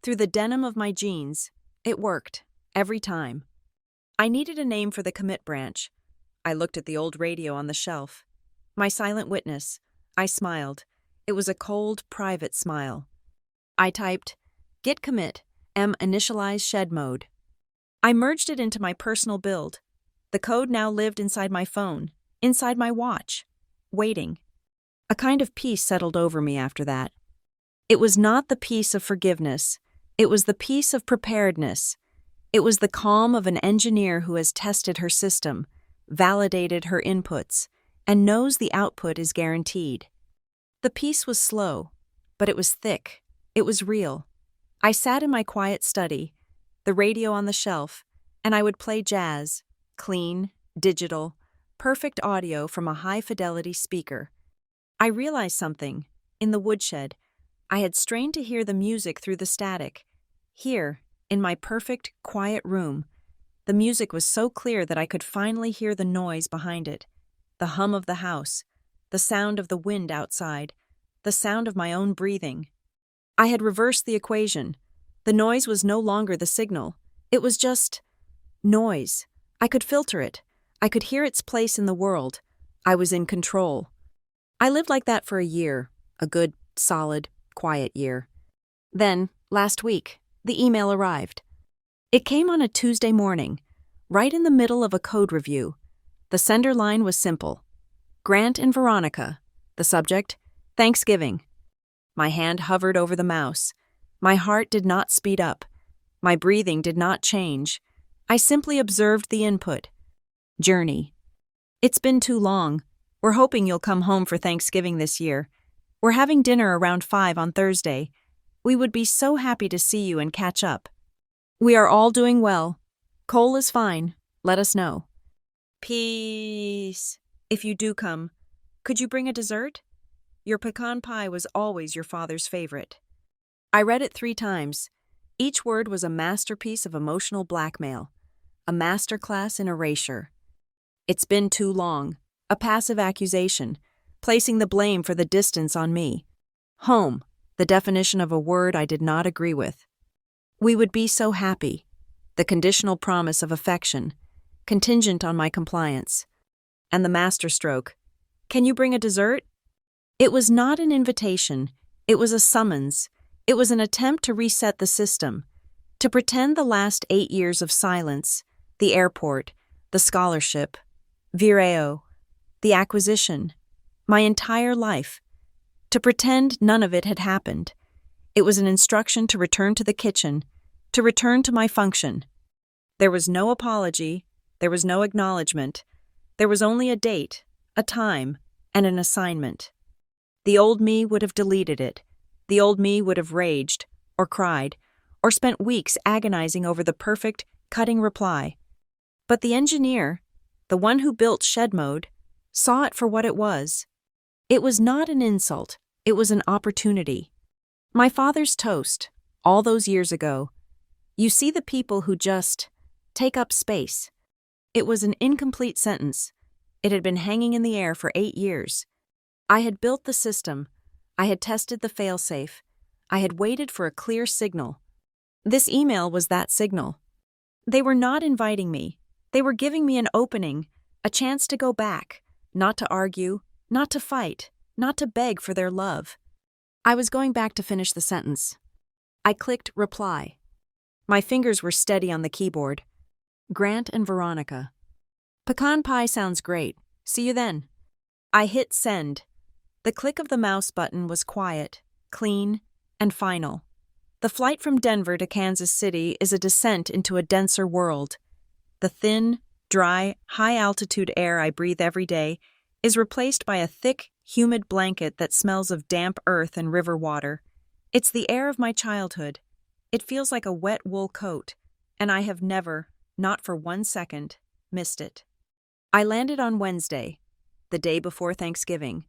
Through the denim of my jeans, it worked, every time. I needed a name for the commit branch. I looked at the old radio on the shelf. My silent witness. I smiled. It was a cold, private smile. I typed, git commit, initialize shed mode. I merged it into my personal build. The code now lived inside my phone, inside my watch, waiting. A kind of peace settled over me after that. It was not the peace of forgiveness. It was the peace of preparedness. It was the calm of an engineer who has tested her system, validated her inputs, and knows the output is guaranteed. The peace was slow, but it was thick. It was real. I sat in my quiet study, the radio on the shelf, and I would play jazz, clean, digital, perfect audio from a high-fidelity speaker. I realized something. In the woodshed, I had strained to hear the music through the static. Here, in my perfect, quiet room, the music was so clear that I could finally hear the noise behind it, the hum of the house, the sound of the wind outside, the sound of my own breathing. I had reversed the equation. The noise was no longer the signal. It was just noise. I could filter it. I could hear its place in the world. I was in control. I lived like that for a year, a good, solid, quiet year. Then, last week, the email arrived. It came on a Tuesday morning, right in the middle of a code review. The sender line was simple. Grant and Veronica. The subject, Thanksgiving. My hand hovered over the mouse. My heart did not speed up. My breathing did not change. I simply observed the input. Journey. It's been too long. We're hoping you'll come home for Thanksgiving this year. We're having dinner around 5 on Thursday. We would be so happy to see you and catch up. We are all doing well. Cole is fine. Let us know. Peace. If you do come, could you bring a dessert? Your pecan pie was always your father's favorite. I read it 3 times. Each word was a masterpiece of emotional blackmail, a masterclass in erasure. It's been too long, a passive accusation, placing the blame for the distance on me. Home, the definition of a word I did not agree with. We would be so happy, the conditional promise of affection, contingent on my compliance. And the masterstroke, can you bring a dessert? It was not an invitation, it was a summons. It was an attempt to reset the system, to pretend the last 8 years of silence, the airport, the scholarship, Vireo, the acquisition, my entire life, to pretend none of it had happened. It was an instruction to return to the kitchen, to return to my function. There was no apology, there was no acknowledgement, there was only a date, a time, and an assignment. The old me would have deleted it. The old me would have raged, or cried, or spent weeks agonizing over the perfect, cutting reply. But the engineer, the one who built shed mode, saw it for what it was. It was not an insult, it was an opportunity. My father's toast, all those years ago. You see the people who just take up space. It was an incomplete sentence. It had been hanging in the air for 8 years. I had built the system. I had tested the failsafe. I had waited for a clear signal. This email was that signal. They were not inviting me. They were giving me an opening, a chance to go back, not to argue, not to fight, not to beg for their love. I was going back to finish the sentence. I clicked reply. My fingers were steady on the keyboard. Grant and Veronica. Pecan pie sounds great. See you then. I hit send. The click of the mouse button was quiet, clean, and final. The flight from Denver to Kansas City is a descent into a denser world. The thin, dry, high-altitude air I breathe every day is replaced by a thick, humid blanket that smells of damp earth and river water. It's the air of my childhood. It feels like a wet wool coat, and I have never, not for 1 second, missed it. I landed on Wednesday, the day before Thanksgiving.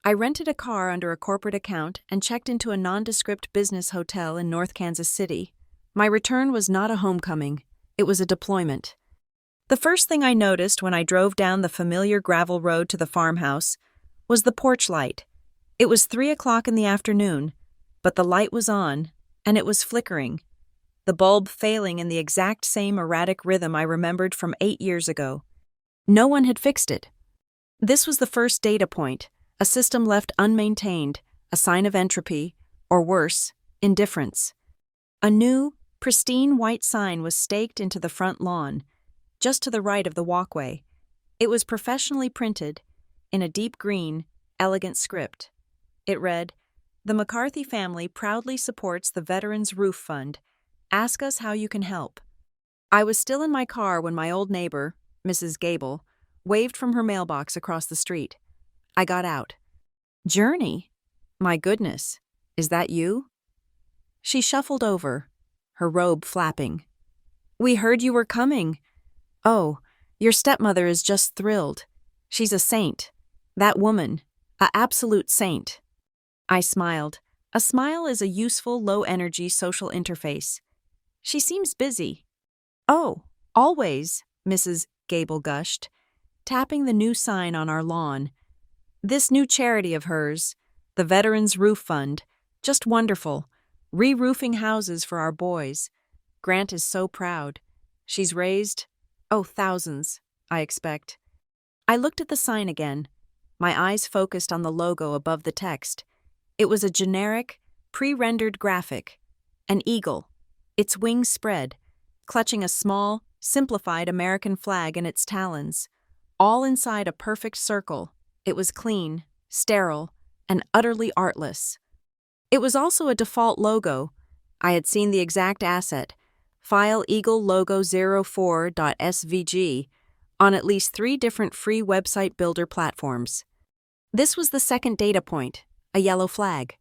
I rented a car under a corporate account and checked into a nondescript business hotel in North Kansas City. My return was not a homecoming, it was a deployment. The first thing I noticed when I drove down the familiar gravel road to the farmhouse was the porch light. It was 3 o'clock in the afternoon, but the light was on, and it was flickering, the bulb failing in the exact same erratic rhythm I remembered from 8 years ago. No one had fixed it. This was the first data point, a system left unmaintained, a sign of entropy, or worse, indifference. A new, pristine white sign was staked into the front lawn, just to the right of the walkway. It was professionally printed, in a deep green, elegant script. It read, "The McCarthy family proudly supports the Veterans Roof Fund. Ask us how you can help." I was still in my car when my old neighbor, Mrs. Gable, waved from her mailbox across the street. I got out. "Journey? My goodness, is that you?" She shuffled over, her robe flapping. "We heard you were coming. Oh, your stepmother is just thrilled. She's a saint. That woman, a absolute saint." I smiled. A smile is a useful, low-energy social interface. "She seems busy." "Oh, always," Mrs. Gable gushed, tapping the new sign on our lawn. "This new charity of hers, the Veterans Roof Fund, just wonderful. Re-roofing houses for our boys. Grant is so proud. She's raised, thousands, I expect." I looked at the sign again, my eyes focused on the logo above the text. It was a generic, pre-rendered graphic. An eagle, its wings spread, clutching a small, simplified American flag in its talons, all inside a perfect circle. It was clean, sterile, and utterly artless. It was also a default logo. I had seen the exact asset, file eagle logo 04.svg, on at least 3 different free website builder platforms. This was the second data point, a yellow flag.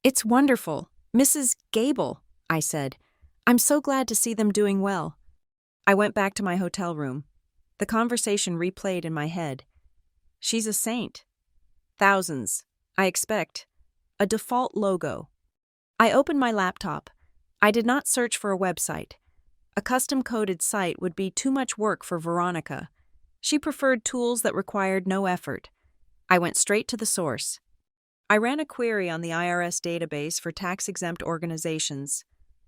"It's wonderful, Mrs. Gable," I said. "I'm so glad to see them doing well." I went back to my hotel room. The conversation replayed in my head. She's a saint. Thousands, I expect. A default logo. I opened my laptop. I did not search for a website. A custom-coded site would be too much work for Veronica. She preferred tools that required no effort. I went straight to the source. I ran a query on the IRS database for tax-exempt organizations.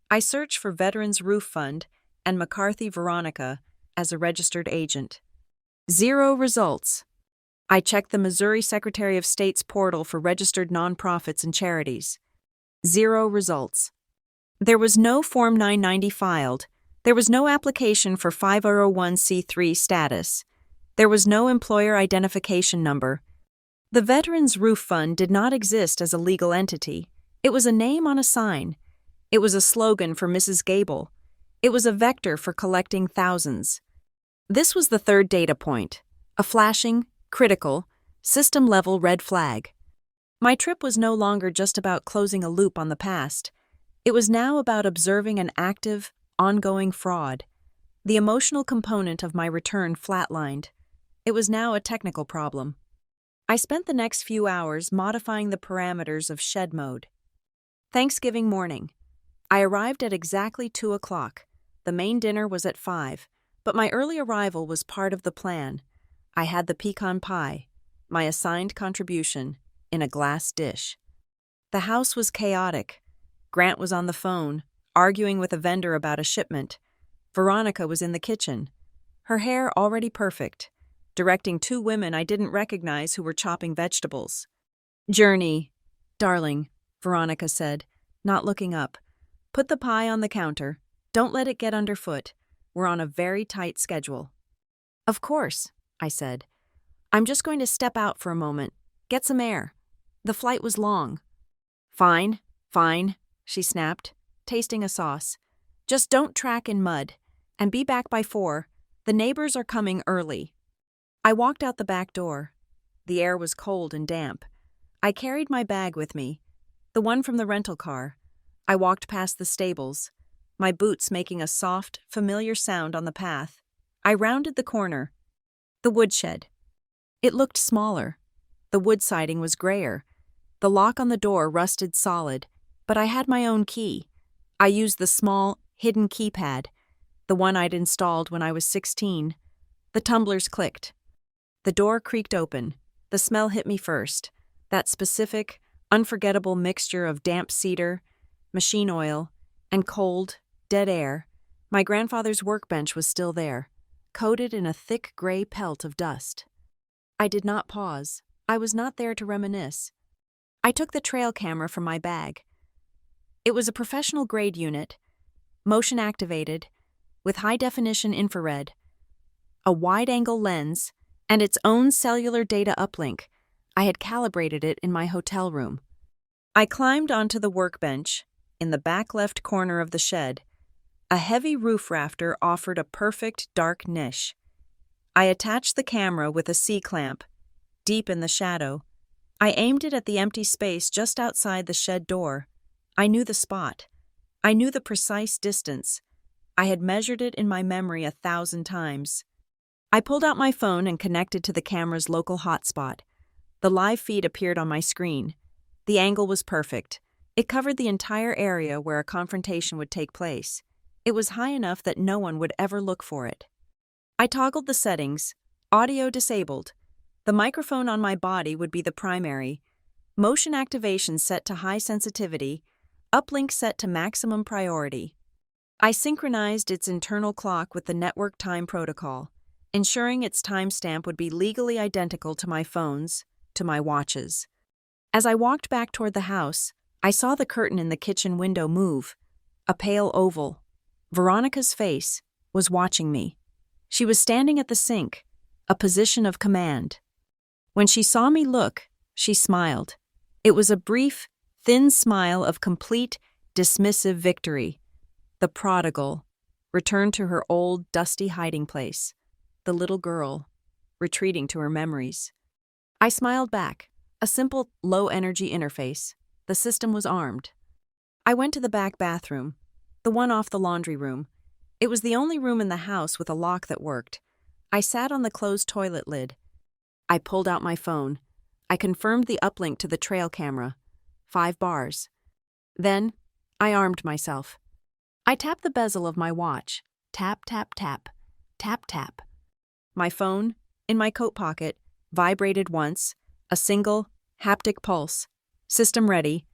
I searched for Veterans Roof Fund and McCarthy Veronica as a registered agent. 0 results. I checked the Missouri Secretary of State's portal for registered nonprofits and charities. 0 results. There was no Form 990 filed. There was no application for 501c3 status. There was no employer identification number. The Veterans Roof Fund did not exist as a legal entity. It was a name on a sign. It was a slogan for Mrs. Gable. It was a vector for collecting thousands. This was the third data point, a flashing, critical, system-level red flag. My trip was no longer just about closing a loop on the past. It was now about observing an active, ongoing fraud. The emotional component of my return flatlined. It was now a technical problem. I spent the next few hours modifying the parameters of shed mode. Thanksgiving morning. I arrived at exactly 2 o'clock. The main dinner was at 5, but my early arrival was part of the plan. I had the pecan pie, my assigned contribution, in a glass dish. The house was chaotic. Grant was on the phone, arguing with a vendor about a shipment. Veronica was in the kitchen, her hair already perfect, directing 2 women I didn't recognize who were chopping vegetables. "Journey, darling," Veronica said, not looking up. "Put the pie on the counter. Don't let it get underfoot. We're on a very tight schedule." "Of course," I said. "I'm just going to step out for a moment. Get some air. The flight was long." Fine," she snapped, tasting a sauce. "Just don't track in mud. And be back by 4. The neighbors are coming early." I walked out the back door. The air was cold and damp. I carried my bag with me, the one from the rental car. I walked past the stables, my boots making a soft, familiar sound on the path. I rounded the corner. The woodshed. It looked smaller. The wood siding was grayer. The lock on the door rusted solid, but I had my own key. I used the small, hidden keypad, the one I'd installed when I was 16. The tumblers clicked. The door creaked open. The smell hit me first. That specific, unforgettable mixture of damp cedar, machine oil, and cold, dead air. My grandfather's workbench was still there, coated in a thick gray pelt of dust. I did not pause. I was not there to reminisce. I took the trail camera from my bag. It was a professional-grade unit, motion-activated, with high-definition infrared, a wide-angle lens, and its own cellular data uplink. I had calibrated it in my hotel room. I climbed onto the workbench in the back left corner of the shed. A heavy roof rafter offered a perfect dark niche. I attached the camera with a C-clamp, deep in the shadow. I aimed it at the empty space just outside the shed door. I knew the spot. I knew the precise distance. I had measured it in my memory 1,000 times. I pulled out my phone and connected to the camera's local hotspot. The live feed appeared on my screen. The angle was perfect. It covered the entire area where a confrontation would take place. It was high enough that no one would ever look for it. I toggled the settings. Audio disabled. The microphone on my body would be the primary. Motion activation set to high sensitivity. Uplink set to maximum priority. I synchronized its internal clock with the network time protocol, ensuring its timestamp would be legally identical to my phone's, to my watch's. As I walked back toward the house, I saw the curtain in the kitchen window move. A pale oval. Veronica's face was watching me. She was standing at the sink, a position of command. When she saw me look, she smiled. It was a brief, thin smile of complete, dismissive victory. The prodigal returned to her old, dusty hiding place. The little girl, retreating to her memories. I smiled back, a simple, low-energy interface. The system was armed. I went to the back bathroom, the one off the laundry room. It was the only room in the house with a lock that worked. I sat on the closed toilet lid. I pulled out my phone. I confirmed the uplink to the trail camera. 5 bars. Then, I armed myself. I tapped the bezel of my watch. Tap, tap, tap. Tap, tap. My phone, in my coat pocket, vibrated once, a single, haptic pulse. System ready.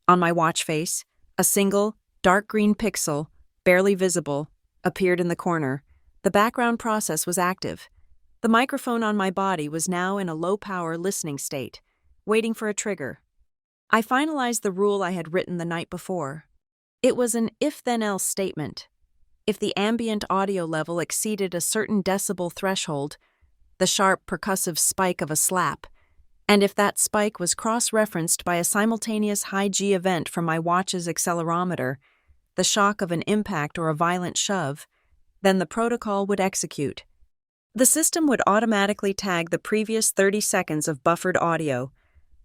On my watch face, a single, dark green pixel, barely visible, appeared in the corner. The background process was active. The microphone on my body was now in a low-power listening state, waiting for a trigger. I finalized the rule I had written the night before. It was an if-then-else statement. If the ambient audio level exceeded a certain decibel threshold, the sharp percussive spike of a slap, and if that spike was cross-referenced by a simultaneous high-G event from my watch's accelerometer, the shock of an impact or a violent shove, then the protocol would execute. The system would automatically tag the previous 30 seconds of buffered audio,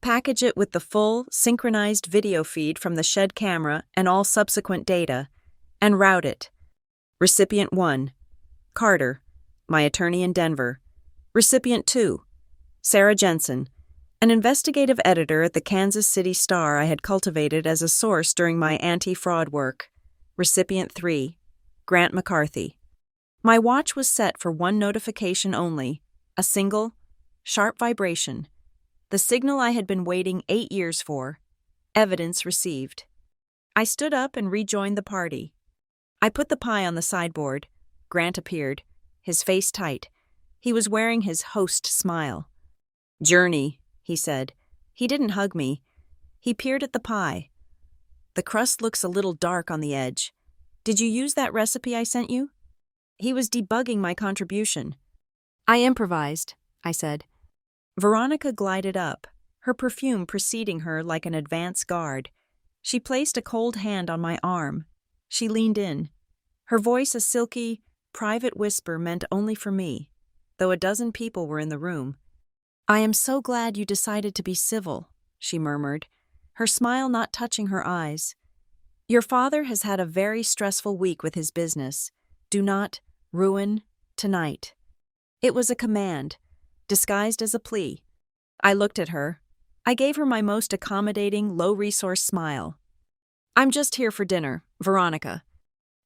package it with the full, synchronized video feed from the shed camera and all subsequent data, and route it. Recipient 1, Carter, my attorney in Denver. Recipient 2, Sarah Jensen, an investigative editor at the Kansas City Star I had cultivated as a source during my anti-fraud work. Recipient 3, Grant McCarthy. My watch was set for one notification only, a single, sharp vibration. The signal I had been waiting 8 years for. Evidence received. I stood up and rejoined the party. I put the pie on the sideboard. Grant appeared, his face tight. He was wearing his host smile. "Journey," he said. He didn't hug me. He peered at the pie. "The crust looks a little dark on the edge. Did you use that recipe I sent you?" He was debugging my contribution. "I improvised," I said. Veronica glided up, her perfume preceding her like an advance guard. She placed a cold hand on my arm. She leaned in. Her voice a silky, private whisper meant only for me, though a dozen people were in the room. "I am so glad you decided to be civil," she murmured, her smile not touching her eyes. "Your father has had a very stressful week with his business. Do not ruin tonight." It was a command, disguised as a plea. I looked at her. I gave her my most accommodating, low-resource smile. "I'm just here for dinner, Veronica."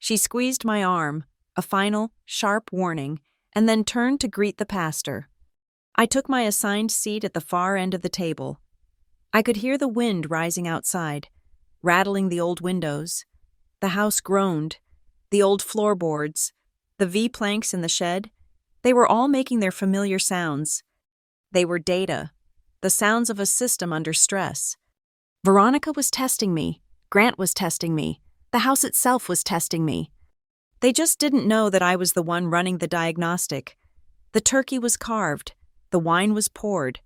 She squeezed my arm, a final, sharp warning, and then turned to greet the pastor. I took my assigned seat at the far end of the table. I could hear the wind rising outside, rattling the old windows. The house groaned. The old floorboards, the V-planks in the shed, they were all making their familiar sounds. They were data, the sounds of a system under stress. Veronica was testing me. Grant was testing me. The house itself was testing me. They just didn't know that I was the one running the diagnostic. The turkey was carved. The wine was poured.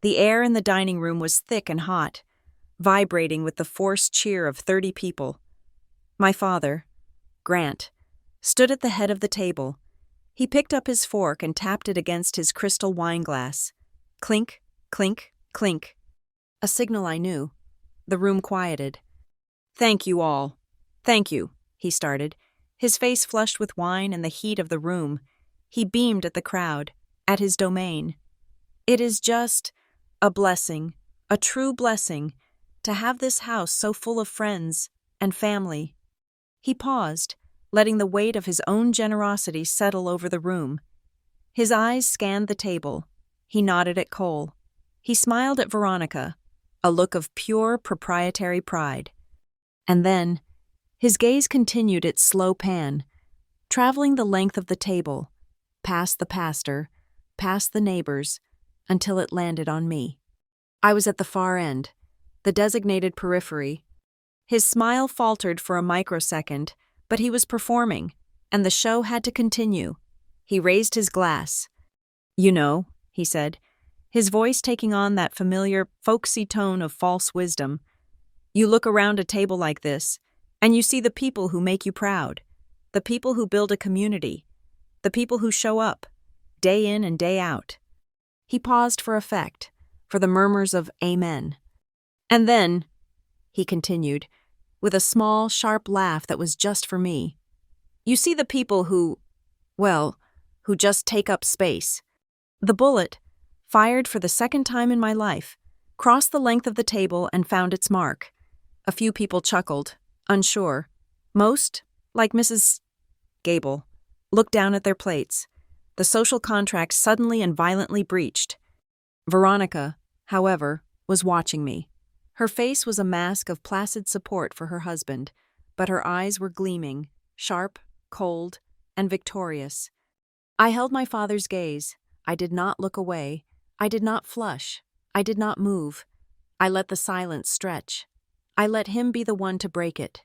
The air in the dining room was thick and hot, vibrating with the forced cheer of 30 people. My father, Grant, stood at the head of the table. He picked up his fork and tapped it against his crystal wine glass. Clink, clink, clink. A signal I knew. The room quieted. "Thank you all. Thank you," he started, his face flushed with wine and the heat of the room. He beamed at the crowd, at his domain. "It is just a blessing, a true blessing, to have this house so full of friends and family." He paused, letting the weight of his own generosity settle over the room. His eyes scanned the table. He nodded at Cole. He smiled at Veronica, a look of pure proprietary pride. And then, his gaze continued its slow pan, traveling the length of the table, past the pastor, past the neighbors, until it landed on me. I was at the far end, the designated periphery. His smile faltered for a microsecond, but he was performing, and the show had to continue. He raised his glass. "You know," he said, his voice taking on that familiar, folksy tone of false wisdom, "you look around a table like this, and you see the people who make you proud, the people who build a community, the people who show up, day in and day out." He paused for effect, for the murmurs of "Amen." "And then," he continued, with a small, sharp laugh that was just for me, "you see the people who just take up space." The bullet, fired for the second time in my life, crossed the length of the table and found its mark. A few people chuckled, unsure. Most, like Mrs. Gable, looked down at their plates, the social contract suddenly and violently breached. Veronica, however, was watching me. Her face was a mask of placid support for her husband, but her eyes were gleaming, sharp, cold, and victorious. I held my father's gaze. I did not look away. I did not flush. I did not move. I let the silence stretch. I let him be the one to break it.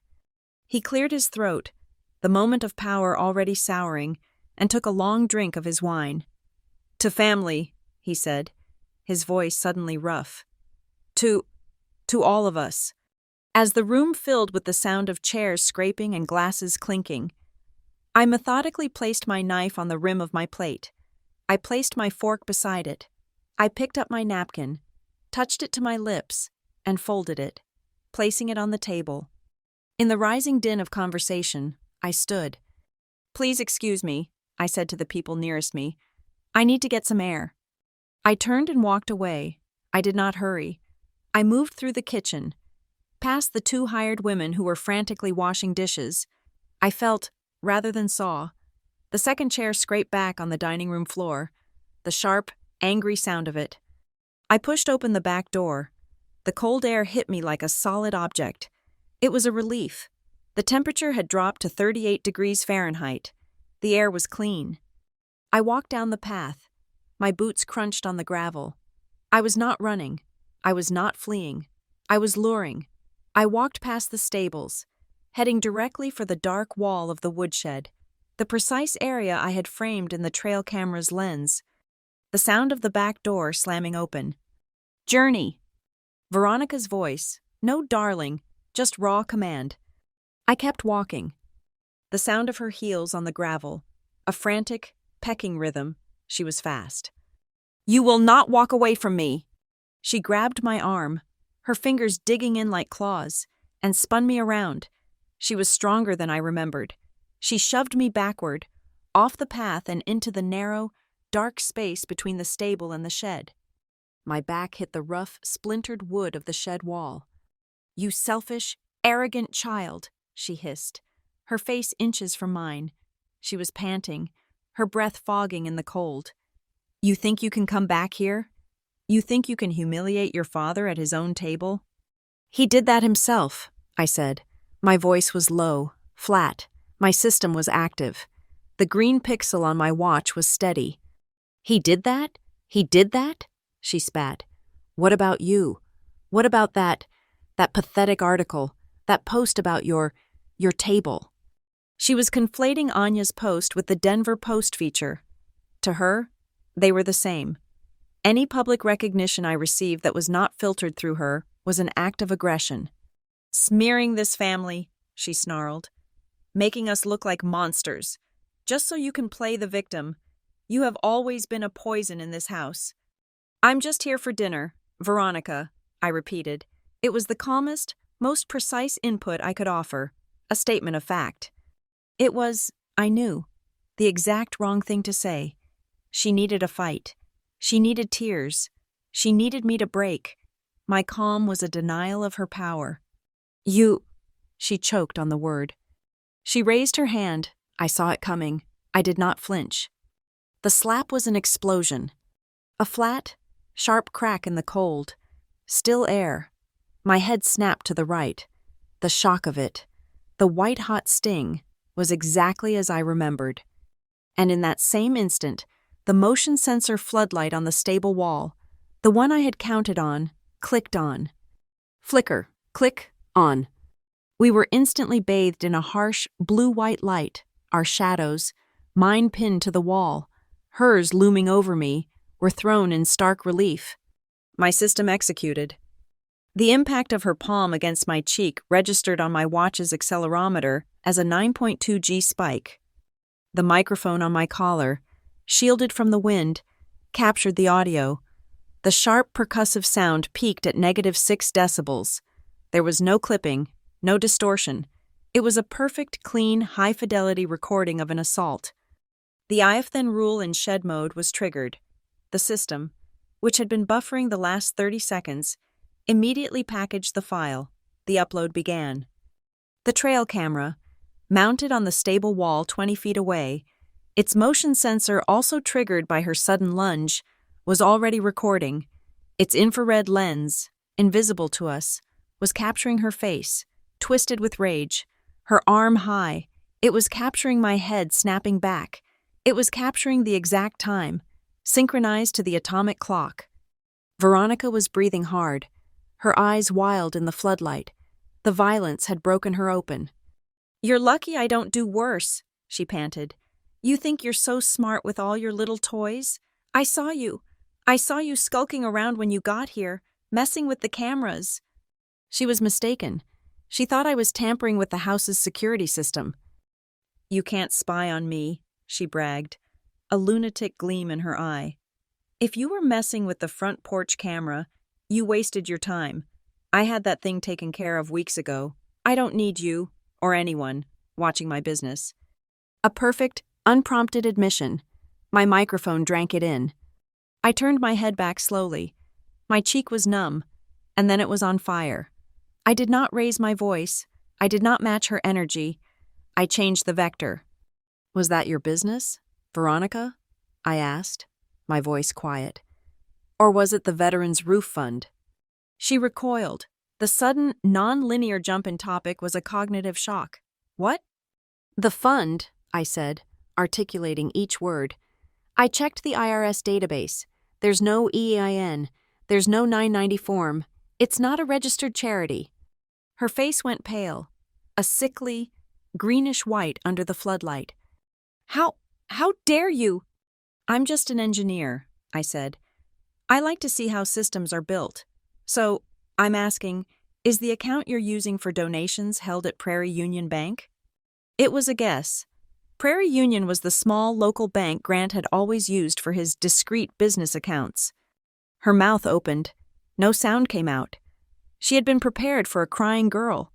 He cleared his throat, the moment of power already souring, and took a long drink of his wine. "To family," he said, his voice suddenly rough. To all of us." As the room filled with the sound of chairs scraping and glasses clinking, I methodically placed my knife on the rim of my plate. I placed my fork beside it. I picked up my napkin, touched it to my lips, and folded it, placing it on the table. In the rising din of conversation, I stood. "Please excuse me," I said to the people nearest me. "I need to get some air." I turned and walked away. I did not hurry. I moved through the kitchen, past the 2 hired women who were frantically washing dishes. I felt, rather than saw, the second chair scrape back on the dining room floor, the sharp, angry sound of it. I pushed open the back door. The cold air hit me like a solid object. It was a relief. The temperature had dropped to 38 degrees Fahrenheit. The air was clean. I walked down the path. My boots crunched on the gravel. I was not running. I was not fleeing. I was luring. I walked past the stables, heading directly for the dark wall of the woodshed, the precise area I had framed in the trail camera's lens. The sound of the back door slamming open. "Journey!" Veronica's voice, no darling, just raw command. I kept walking. The sound of her heels on the gravel, a frantic, pecking rhythm. She was fast. "You will not walk away from me!" She grabbed my arm, her fingers digging in like claws, and spun me around. She was stronger than I remembered. She shoved me backward, off the path and into the narrow, dark space between the stable and the shed. My back hit the rough, splintered wood of the shed wall. "You selfish, arrogant child," she hissed. her face inches from mine. She was panting, her breath fogging in the cold. "You think you can come back here? You think you can humiliate your father at his own table?" "He did that himself," I said. My voice was low, flat. My system was active. The green pixel on my watch was steady. "He did that? He did that?" she spat. "What about you? What about that pathetic article, that post about your table?" She was conflating Anya's post with the Denver Post feature. To her, they were the same. Any public recognition I received that was not filtered through her was an act of aggression. "Smearing this family," she snarled. "Making us look like monsters. Just so you can play the victim. You have always been a poison in this house." "I'm just here for dinner, Veronica," I repeated. It was the calmest, most precise input I could offer, a statement of fact. It was, I knew, the exact wrong thing to say. She needed a fight. She needed tears. She needed me to break. My calm was a denial of her power. "You—" She choked on the word. She raised her hand. I saw it coming. I did not flinch. The slap was an explosion. A flat, sharp crack in the cold. Still air. My head snapped to the right. The shock of it, the white-hot sting, was exactly as I remembered. And in that same instant, the motion sensor floodlight on the stable wall, the one I had counted on, clicked on. Flicker, click, on. We were instantly bathed in a harsh, blue-white light, our shadows, mine pinned to the wall, hers looming over me, were thrown in stark relief. My system executed. The impact of her palm against my cheek registered on my watch's accelerometer as a 9.2 G spike. The microphone on my collar, shielded from the wind, captured the audio. The sharp percussive sound peaked at -6 decibels. There was no clipping, no distortion. It was a perfect, clean, high-fidelity recording of an assault. The IFTHEN rule in shed mode was triggered. The system, which had been buffering the last 30 seconds, immediately packaged the file. The upload began. The trail camera, mounted on the stable wall 20 feet away, its motion sensor also triggered by her sudden lunge, was already recording. Its infrared lens, invisible to us, was capturing her face, twisted with rage, her arm high. It was capturing my head snapping back. It was capturing the exact time, synchronized to the atomic clock. Veronica was breathing hard, her eyes wild in the floodlight. The violence had broken her open. "You're lucky I don't do worse," she panted. "You think you're so smart with all your little toys? I saw you skulking around when you got here, messing with the cameras." She was mistaken. She thought I was tampering with the house's security system. "You can't spy on me," she bragged, a lunatic gleam in her eye. "If you were messing with the front porch camera, you wasted your time. I had that thing taken care of weeks ago. I don't need you, or anyone, watching my business." A perfect, unprompted admission. My microphone drank it in. I turned my head back slowly. My cheek was numb, and then it was on fire. I did not raise my voice. I did not match her energy. I changed the vector. "Was that your business, Veronica?" I asked, my voice quiet. "Or was it the Veterans Roof Fund?" She recoiled. The sudden, non-linear jump in topic was a cognitive shock. "What?" "The fund," I said, articulating each word. "I checked the IRS database. There's no EIN. There's no 990 form. It's not a registered charity." Her face went pale, a sickly, greenish-white under the floodlight. How dare you?" "I'm just an engineer," I said. "I like to see how systems are built. So, I'm asking, is the account you're using for donations held at Prairie Union Bank?" It was a guess. Prairie Union was the small local bank Grant had always used for his discreet business accounts. Her mouth opened. No sound came out. She had been prepared for a crying girl.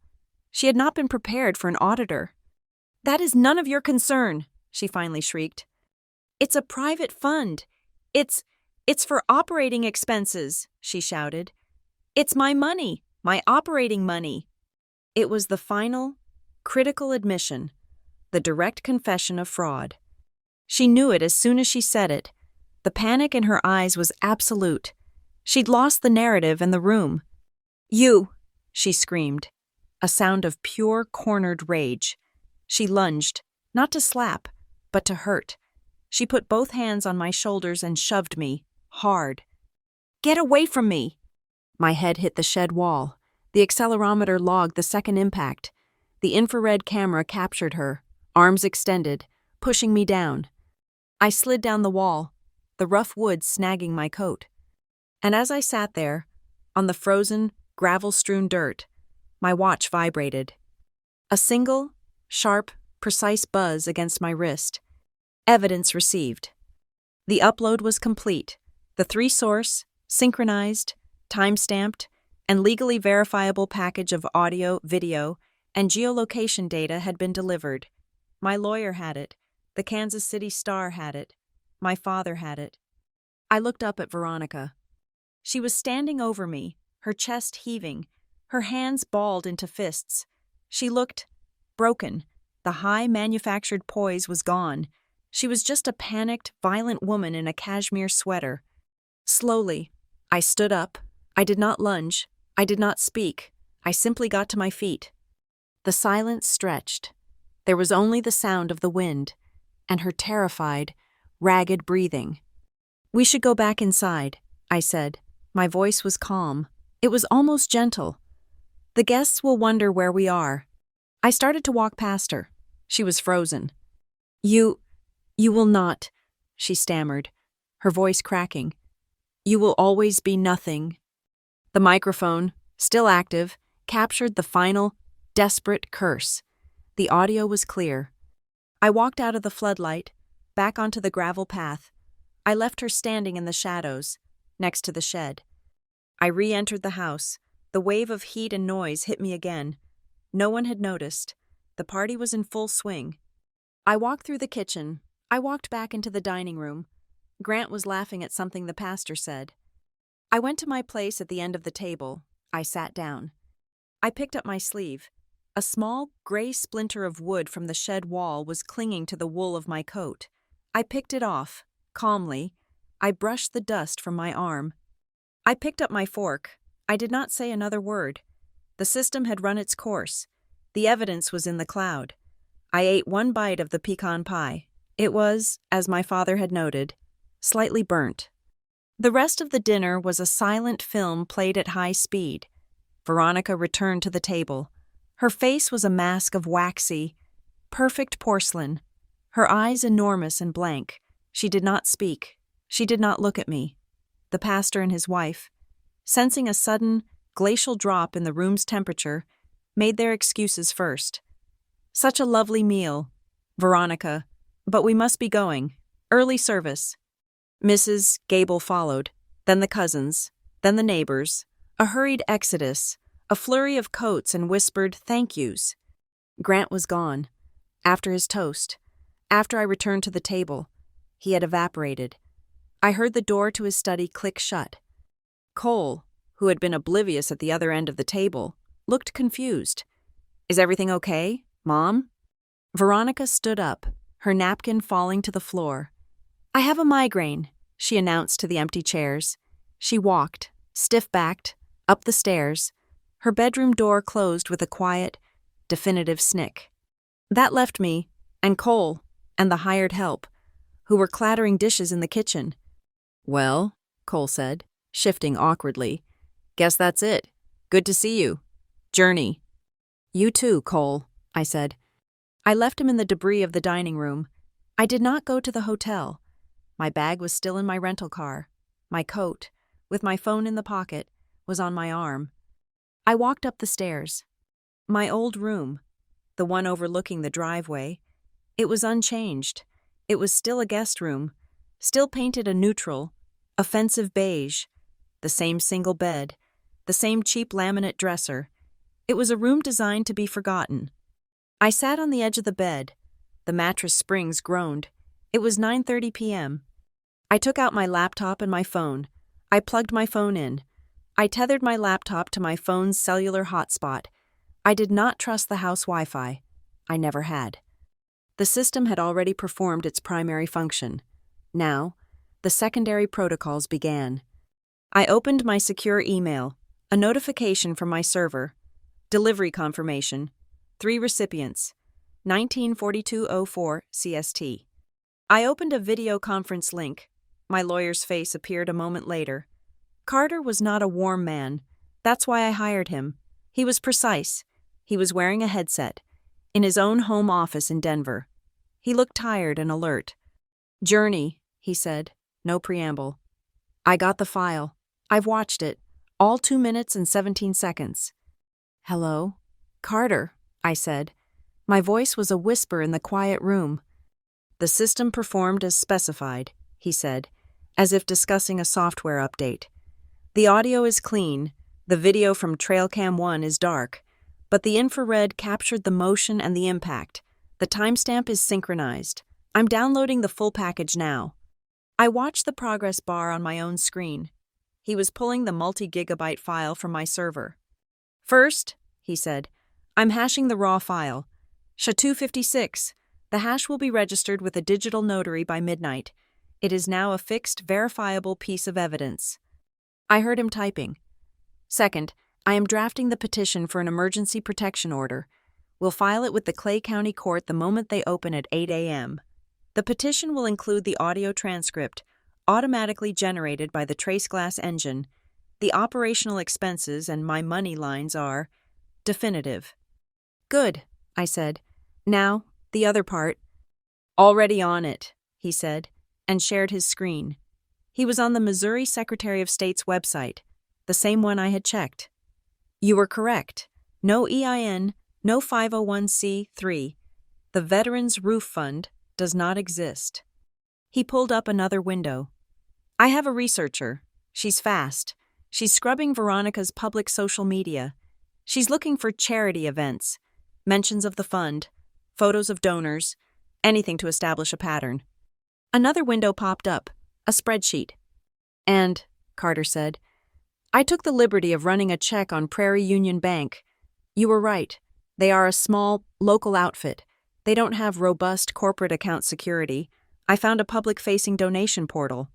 She had not been prepared for an auditor. "That is none of your concern," she finally shrieked. "It's a private fund. It's for operating expenses," she shouted. "It's my money, my operating money." It was the final, critical admission. the direct confession of fraud. She knew it as soon as she said it. The panic in her eyes was absolute. She'd lost the narrative and the room. "You!" she screamed, a sound of pure, cornered rage. She lunged, not to slap, but to hurt. She put both hands on my shoulders and shoved me, hard. "Get away from me!" My head hit the shed wall. The accelerometer logged the second impact. The infrared camera captured her, arms extended, pushing me down. I slid down the wall, the rough wood snagging my coat. And as I sat there, on the frozen, gravel-strewn dirt, my watch vibrated. A single, sharp, precise buzz against my wrist. Evidence received. The upload was complete. The three-source, synchronized, time-stamped, and legally verifiable package of audio, video, and geolocation data had been delivered. My lawyer had it. The Kansas City Star had it. My father had it. I looked up at Veronica. She was standing over me, her chest heaving, her hands balled into fists. She looked broken. The high manufactured poise was gone. She was just a panicked, violent woman in a cashmere sweater. Slowly, I stood up. I did not lunge. I did not speak. I simply got to my feet. The silence stretched. There was only the sound of the wind, and her terrified, ragged breathing. "We should go back inside," I said. My voice was calm. It was almost gentle. "The guests will wonder where we are." I started to walk past her. She was frozen. You will not," she stammered, her voice cracking. "You will always be nothing." The microphone, still active, captured the final, desperate curse. The audio was clear. I walked out of the floodlight, back onto the gravel path. I left her standing in the shadows, next to the shed. I re-entered the house. The wave of heat and noise hit me again. No one had noticed. The party was in full swing. I walked through the kitchen. I walked back into the dining room. Grant was laughing at something the pastor said. I went to my place at the end of the table. I sat down. I picked up my sleeve. A small, gray splinter of wood from the shed wall was clinging to the wool of my coat. I picked it off, calmly. I brushed the dust from my arm. I picked up my fork. I did not say another word. The system had run its course. The evidence was in the cloud. I ate one bite of the pecan pie. It was, as my father had noted, slightly burnt. The rest of the dinner was a silent film played at high speed. Veronica returned to the table. Her face was a mask of waxy, perfect porcelain. Her eyes enormous and blank. She did not speak. She did not look at me. The pastor and his wife, sensing a sudden, glacial drop in the room's temperature, made their excuses first. "Such a lovely meal, Veronica, but we must be going. Early service." Mrs. Gable followed, then the cousins, then the neighbors, a hurried exodus, a flurry of coats and whispered thank yous. Grant was gone. After his toast, after I returned to the table, he had evaporated. I heard the door to his study click shut. Cole, who had been oblivious at the other end of the table, looked confused. "Is everything okay, Mom?" Veronica stood up, her napkin falling to the floor. "I have a migraine," she announced to the empty chairs. She walked, stiff-backed, up the stairs. Her bedroom door closed with a quiet, definitive snick. That left me, and Cole, and the hired help, who were clattering dishes in the kitchen. "Well," Cole said, shifting awkwardly, "guess that's it. Good to see you. Journey." "You too, Cole," I said. I left him in the debris of the dining room. I did not go to the hotel. My bag was still in my rental car. My coat, with my phone in the pocket, was on my arm. I walked up the stairs. My old room, the one overlooking the driveway, it was unchanged. It was still a guest room, still painted a neutral, offensive beige, the same single bed, the same cheap laminate dresser. It was a room designed to be forgotten. I sat on the edge of the bed. The mattress springs groaned. It was 9:30 p.m. I took out my laptop and my phone. I plugged my phone in. I tethered my laptop to my phone's cellular hotspot. I did not trust the house Wi-Fi. I never had. The system had already performed its primary function. Now, the secondary protocols began. I opened my secure email, a notification from my server, delivery confirmation, 3 recipients, 194204 CST. I opened a video conference link. My lawyer's face appeared a moment later. Carter was not a warm man. That's why I hired him. He was precise. He was wearing a headset, in his own home office in Denver. He looked tired and alert. "Journey," he said, no preamble. "I got the file. I've watched it. All 2 minutes and 17 seconds. "Hello?" "Carter," I said. My voice was a whisper in the quiet room. "The system performed as specified," he said, as if discussing a software update. "The audio is clean, the video from Trailcam 1 is dark, but the infrared captured the motion and the impact. The timestamp is synchronized. I'm downloading the full package now." I watched the progress bar on my own screen. He was pulling the multi-gigabyte file from my server. "First," he said, "I'm hashing the raw file. SHA-256. The hash will be registered with a digital notary by midnight. It is now a fixed, verifiable piece of evidence." I heard him typing. "Second, I am drafting the petition for an emergency protection order. We'll file it with the Clay County Court the moment they open at 8 a.m. The petition will include the audio transcript, automatically generated by the TraceGlass engine. The operational expenses and my money lines are definitive." "Good," I said. "Now, the other part." "Already on it," he said, and shared his screen. He was on the Missouri Secretary of State's website, the same one I had checked. "You were correct. No EIN, no 501c3. The Veterans Roof Fund does not exist." He pulled up another window. "I have a researcher. She's fast. She's scrubbing Veronica's public social media. She's looking for charity events, mentions of the fund, photos of donors, anything to establish a pattern." Another window popped up, a spreadsheet. "And," Carter said, "I took the liberty of running a check on Prairie Union Bank. You were right. They are a small, local outfit. They don't have robust corporate account security. I found a public-facing donation portal.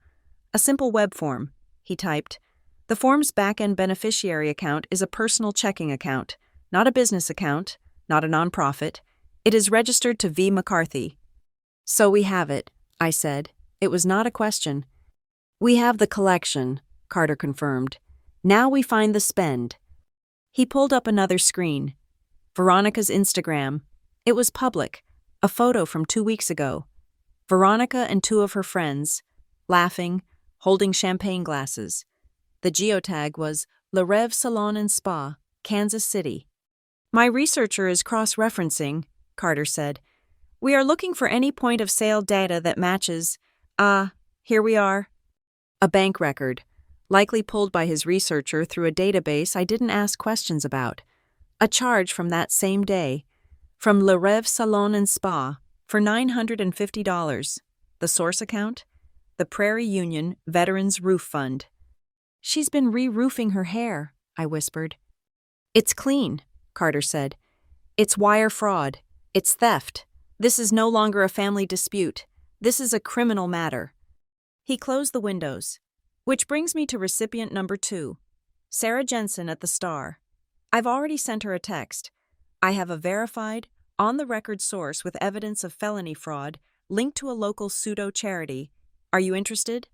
A simple web form," he typed. "The form's back-end beneficiary account is a personal checking account, not a business account, not a nonprofit. It is registered to V. McCarthy." "So we have it," I said. It was not a question. "We have the collection," Carter confirmed. "Now we find the spend." He pulled up another screen. Veronica's Instagram. It was public, a photo from 2 weeks ago. Veronica and 2 of her friends, laughing, holding champagne glasses. The geotag was Lila Revenge Salon and Spa, Kansas City. "My researcher is cross-referencing," Carter said. "We are looking for any point-of-sale data that matches. Here we are." A bank record, likely pulled by his researcher through a database I didn't ask questions about. A charge from that same day, from Lila Revenge Salon and Spa, for $950. The source account? The Prairie Union Veterans Roof Fund. "She's been re-roofing her hair," I whispered. "It's clean," Carter said. "It's wire fraud. It's theft. This is no longer a family dispute. This is a criminal matter." He closed the windows. Which brings me to recipient number 2, Sarah Jensen at the Star. I've already sent her a text. I have a verified, on-the-record source with evidence of felony fraud linked to a local pseudo-charity. Are you interested?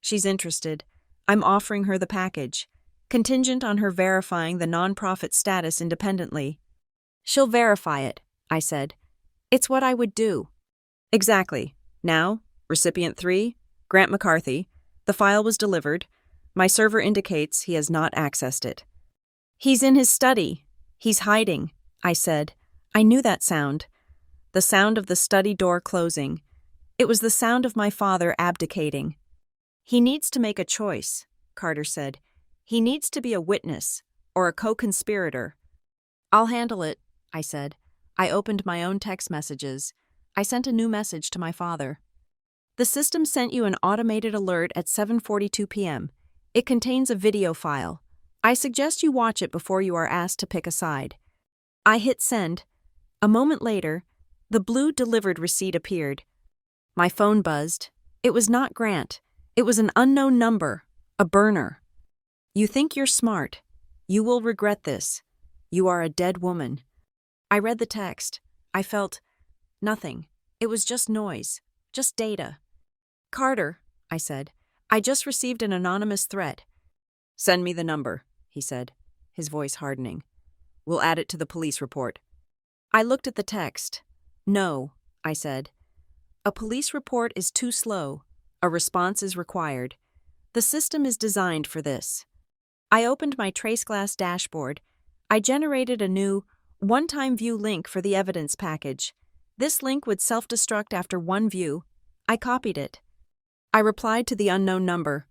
She's interested. I'm offering her the package, contingent on her verifying the nonprofit status independently. "She'll verify it," I said. "It's what I would do." "Exactly. Now, recipient 3, Grant McCarthy. The file was delivered. My server indicates he has not accessed it." "He's in his study. He's hiding," I said. I knew that sound. The sound of the study door closing. It was the sound of my father abdicating. "He needs to make a choice," Carter said. "He needs to be a witness, or a co-conspirator." "I'll handle it," I said. I opened my own text messages. I sent a new message to my father. "The system sent you an automated alert at 7:42 p.m. It contains a video file. I suggest you watch it before you are asked to pick a side." I hit send. A moment later, The blue delivered receipt appeared. My phone buzzed. It was not Grant. It was an unknown number, a burner. You think you're smart. You will regret this. You are a dead woman. I read the text. I felt nothing. It was just noise, just data. Carter, I said, I just received an anonymous threat. Send me the number, he said, his voice hardening. We'll add it to the police report. I looked at the text. No, I said. A police report is too slow. A response is required. The system is designed for this. I opened my TraceGlass dashboard. I generated a new one-time view link for the evidence package. This link would self-destruct after one view. I copied it. I replied to the unknown number.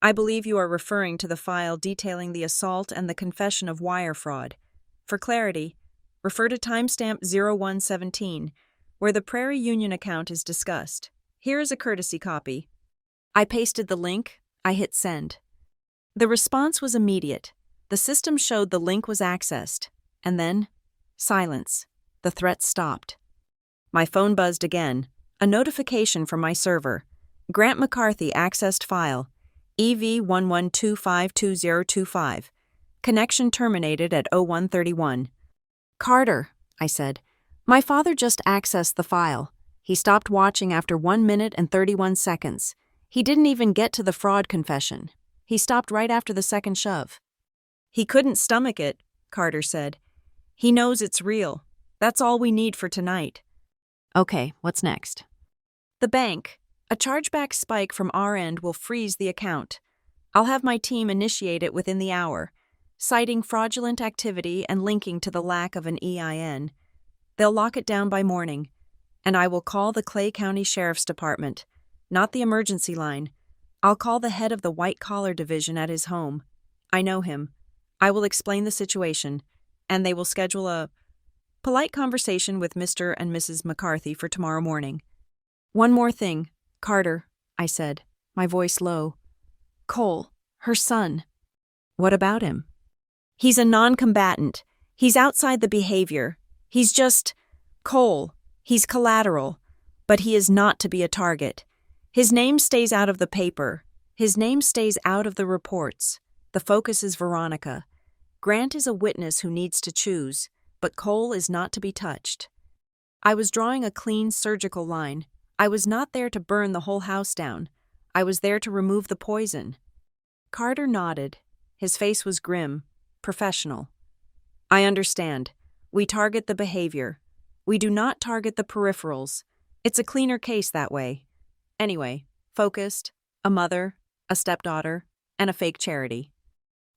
I believe you are referring to the file detailing the assault and the confession of wire fraud. For clarity, refer to timestamp 0117, where the Prairie Union account is discussed. Here is a courtesy copy. I pasted the link. I hit send. The response was immediate. The system showed the link was accessed. And then, silence. The threat stopped. My phone buzzed again. A notification from my server. Grant McCarthy accessed file. EV11252025. Connection terminated at 0131. Carter, I said. My father just accessed the file. He stopped watching after 1 minute and 31 seconds. He didn't even get to the fraud confession. He stopped right after the second shove. He couldn't stomach it, Carter said. He knows it's real. That's all we need for tonight. Okay, what's next? The bank. A chargeback spike from our end will freeze the account. I'll have my team initiate it within the hour, citing fraudulent activity and linking to the lack of an EIN. They'll lock it down by morning, and I will call the Clay County Sheriff's Department, not the emergency line. I'll call the head of the white-collar division at his home. I know him. I will explain the situation, and they will schedule a polite conversation with Mr. and Mrs. McCarthy for tomorrow morning. One more thing, Carter, I said, my voice low. Cole, her son. What about him? He's a non-combatant. He's outside the behavior. He's just Cole. He's collateral, but he is not to be a target. His name stays out of the paper. His name stays out of the reports. The focus is Veronica. Grant is a witness who needs to choose, but Cole is not to be touched. I was drawing a clean surgical line. I was not there to burn the whole house down. I was there to remove the poison. Carter nodded. His face was grim, professional. I understand. We target the behavior. We do not target the peripherals. It's a cleaner case that way. Anyway, focused, a mother, a stepdaughter, and a fake charity.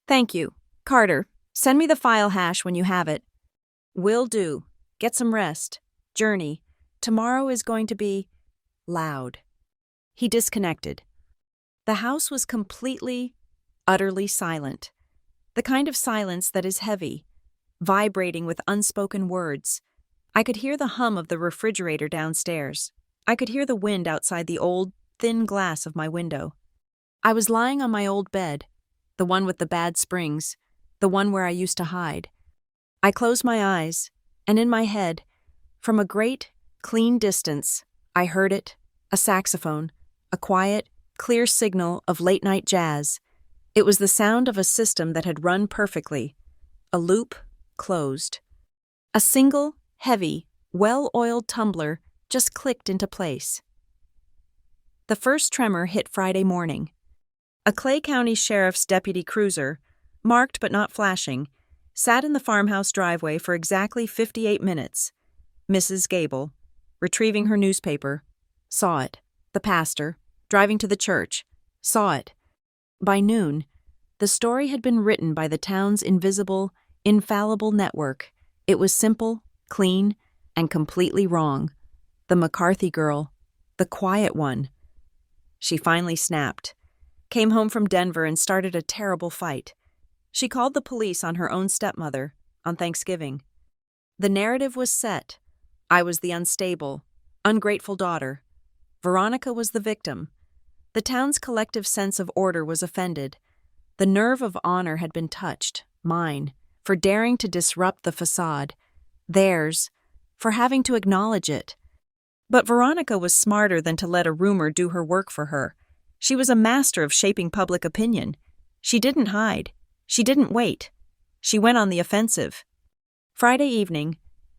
Thank you. Carter, send me the file hash when you have it. Will do. Get some rest. Journey. Tomorrow is going to be loud. He disconnected. The house was completely, utterly silent. The kind of silence that is heavy, vibrating with unspoken words. I could hear the hum of the refrigerator downstairs. I could hear the wind outside the old, thin glass of my window. I was lying on my old bed, the one with the bad springs, the one where I used to hide. I closed my eyes, and in my head, from a great, clean distance, I heard it, a saxophone, a quiet, clear signal of late-night jazz. It was the sound of a system that had run perfectly. A loop closed. A single, heavy, well-oiled tumbler just clicked into place. The first tremor hit Friday morning. A Clay County Sheriff's deputy cruiser, marked but not flashing, sat in the farmhouse driveway for exactly 58 minutes. Mrs. Gable, retrieving her newspaper, saw it. The pastor, driving to the church, saw it. By noon, the story had been written by the town's invisible, infallible network. It was simple, clean, and completely wrong. The McCarthy girl, the quiet one. She finally snapped, came home from Denver and started a terrible fight. She called the police on her own stepmother on Thanksgiving. The narrative was set. I was the unstable, ungrateful daughter. Veronica was the victim. The town's collective sense of order was offended. The nerve of honor had been touched, mine, for daring to disrupt the facade. Theirs, for having to acknowledge it. But Veronica was smarter than to let a rumor do her work for her. She was a master of shaping public opinion. She didn't hide. She didn't wait. She went on the offensive. Friday evening,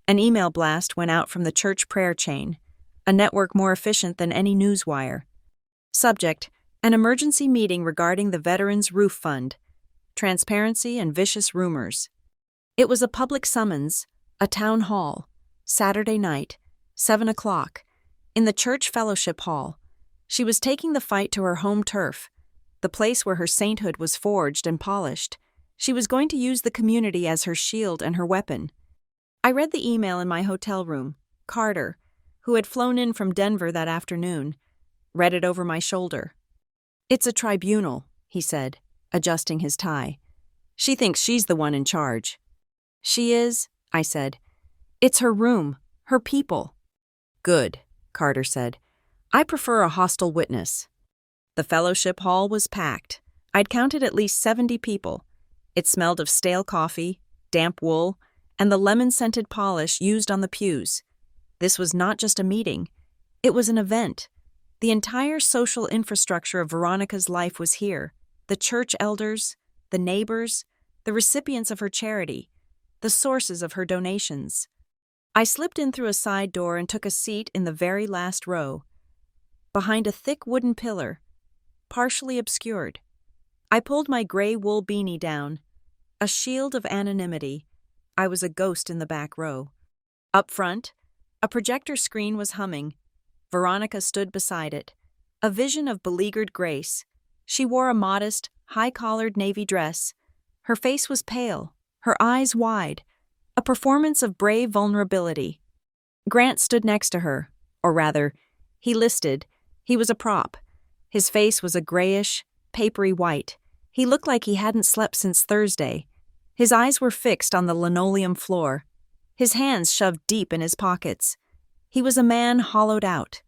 an email blast went out from the church prayer chain, a network more efficient than any newswire. Subject: an emergency meeting regarding the Veterans Roof Fund. Transparency and vicious rumors. It was a public summons, a town hall, Saturday night, 7 o'clock, in the church fellowship hall. She was taking the fight to her home turf, the place where her sainthood was forged and polished. She was going to use the community as her shield and her weapon. I read the email in my hotel room. Carter, who had flown in from Denver that afternoon, read it over my shoulder. "It's a tribunal," he said, adjusting his tie. "She thinks she's the one in charge." "She is," I said. "It's her room, her people." "Good," Carter said. "I prefer a hostile witness." The fellowship hall was packed. I'd counted at least 70 people. It smelled of stale coffee, damp wool, and the lemon-scented polish used on the pews. This was not just a meeting. It was an event. The entire social infrastructure of Veronica's life was here. The church elders, the neighbors, the recipients of her charity, the sources of her donations. I slipped in through a side door and took a seat in the very last row, behind a thick wooden pillar, partially obscured. I pulled my gray wool beanie down, a shield of anonymity. I was a ghost in the back row. Up front, a projector screen was humming. Veronica stood beside it, a vision of beleaguered grace. She wore a modest, high-collared navy dress. Her face was pale, her eyes wide, a performance of brave vulnerability. Grant stood next to her, or rather, he listed. He was a prop. His face was a grayish, papery white. He looked like he hadn't slept since Thursday. His eyes were fixed on the linoleum floor, his hands shoved deep in his pockets. He was a man hollowed out.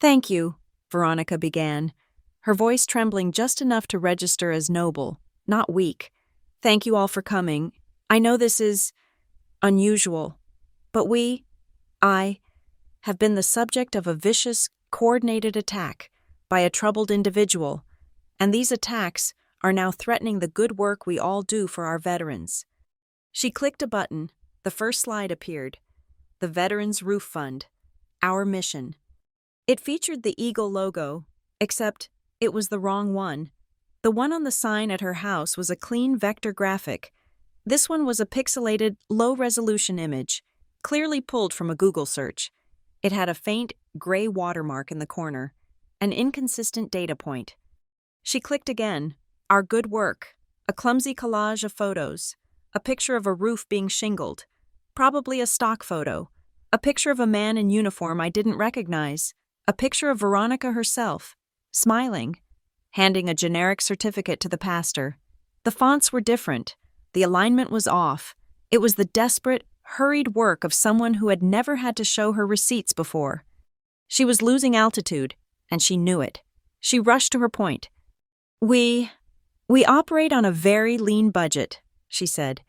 "Thank you," Veronica began, her voice trembling just enough to register as noble, not weak. "Thank you all for coming. I know this is unusual, but I, have been the subject of a vicious, coordinated attack by a troubled individual, and these attacks are now threatening the good work we all do for our veterans." She clicked a button. The first slide appeared. The Veterans Roof Fund. Our mission. It featured the Eagle logo, except it was the wrong one. The one on the sign at her house was a clean vector graphic. This one was a pixelated, low-resolution image, clearly pulled from a Google search. It had a faint, gray watermark in the corner, an inconsistent data point. She clicked again. Our good work. A clumsy collage of photos. A picture of a roof being shingled. Probably a stock photo. A picture of a man in uniform I didn't recognize. A picture of Veronica herself, smiling, handing a generic certificate to the pastor. The fonts were different. The alignment was off. It was the desperate, hurried work of someone who had never had to show her receipts before. She was losing altitude, and she knew it. She rushed to her point. We operate on a very lean budget," she said.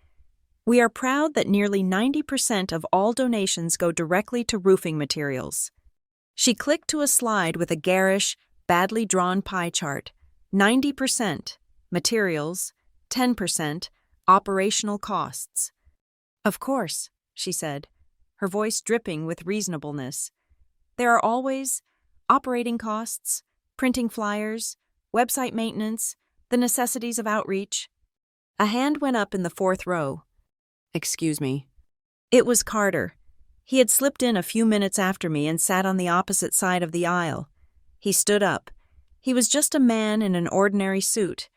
"We are proud that nearly 90% of all donations go directly to roofing materials." She clicked to a slide with a garish, badly drawn pie chart. 90% materials, 10% operational costs. "Of course," she said, her voice dripping with reasonableness. "There are always operating costs, printing flyers, website maintenance, the necessities of outreach." A hand went up in the fourth row. "Excuse me." It was Carter. He had slipped in a few minutes after me and sat on the opposite side of the aisle. He stood up. He was just a man in an ordinary suit,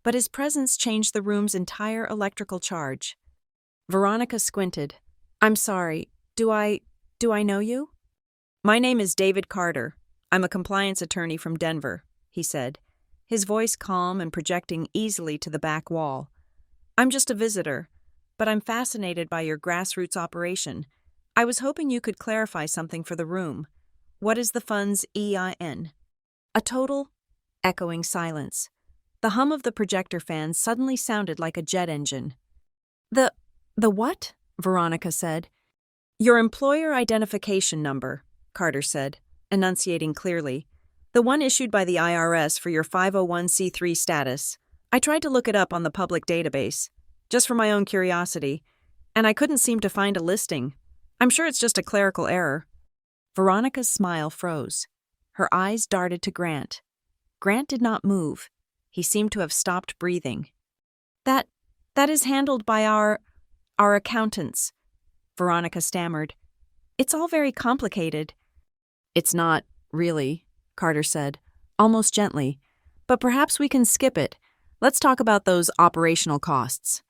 but his presence changed the room's entire electrical charge. Veronica squinted. "I'm sorry, do I know you?" "My name is David Carter. I'm a compliance attorney from Denver," he said, his voice calm and projecting easily to the back wall. "I'm just a visitor, but I'm fascinated by your grassroots operation. I was hoping you could clarify something for the room. What is the fund's EIN?" A total, echoing silence. The hum of the projector fan suddenly sounded like a jet engine. The what?" Veronica said. Your employer identification number, Carter said, enunciating clearly. The one issued by the IRS for your 501c3 status. I tried to look it up on the public database, just for my own curiosity, and I couldn't seem to find a listing. I'm sure it's just a clerical error. Veronica's smile froze. Her eyes darted to Grant. Grant did not move. He seemed to have stopped breathing. That is handled by our accountants, Veronica stammered. It's all very complicated. It's not, really, Carter said, almost gently. But perhaps we can skip it. Let's talk about those operational costs.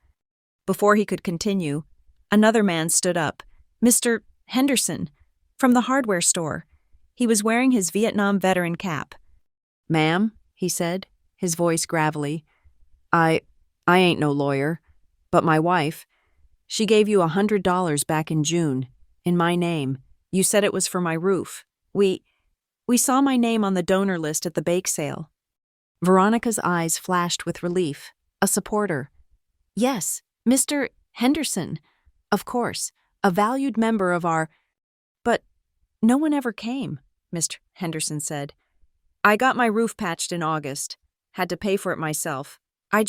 Before he could continue, another man stood up, Mr. Henderson, from the hardware store. He was wearing his Vietnam veteran cap. Ma'am, he said, his voice gravelly, I ain't no lawyer, but my wife, she gave you $100 back in June, in my name. You said it was for my roof. We saw my name on the donor list at the bake sale. Veronica's eyes flashed with relief. A supporter. Yes, Mr. Henderson. Of course, a valued member of our... But no one ever came, Mr. Henderson said. I got my roof patched in August. Had to pay for it myself. I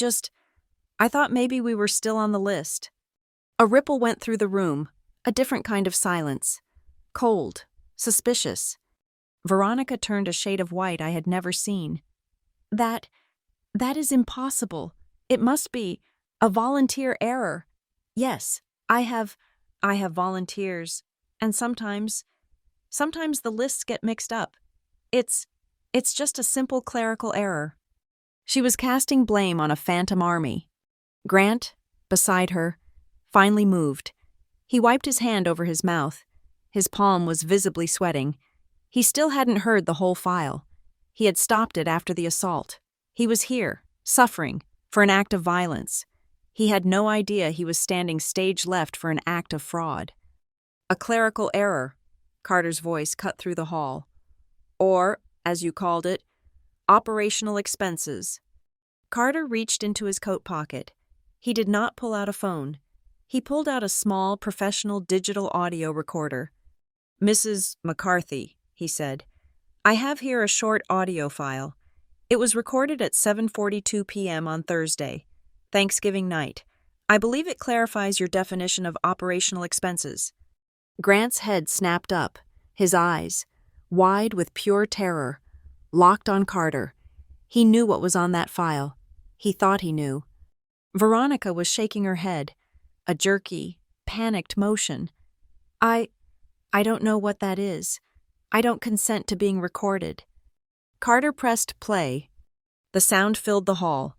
thought maybe we were still on the list. A ripple went through the room, a different kind of silence. Cold, suspicious. Veronica turned a shade of white I had never seen. That is impossible. It must be a volunteer error. Yes, I have volunteers, and sometimes the lists get mixed up. It's just a simple clerical error. She was casting blame on a phantom army. Grant, beside her, finally moved. He wiped his hand over his mouth. His palm was visibly sweating. He still hadn't heard the whole file. He had stopped it after the assault. He was here, suffering, for an act of violence. He had no idea he was standing stage left for an act of fraud. A clerical error, Carter's voice cut through the hall. Or, as you called it, operational expenses. Carter reached into his coat pocket. He did not pull out a phone. He pulled out a small, professional digital audio recorder. Mrs. McCarthy, he said, I have here a short audio file. It was recorded at 7:42 p.m. on Thursday, Thanksgiving night. I believe it clarifies your definition of operational expenses. Grant's head snapped up, his eyes, wide with pure terror, locked on Carter. He knew what was on that file. He thought he knew. Veronica was shaking her head, a jerky, panicked motion. I don't know what that is. I don't consent to being recorded. Carter pressed play. The sound filled the hall.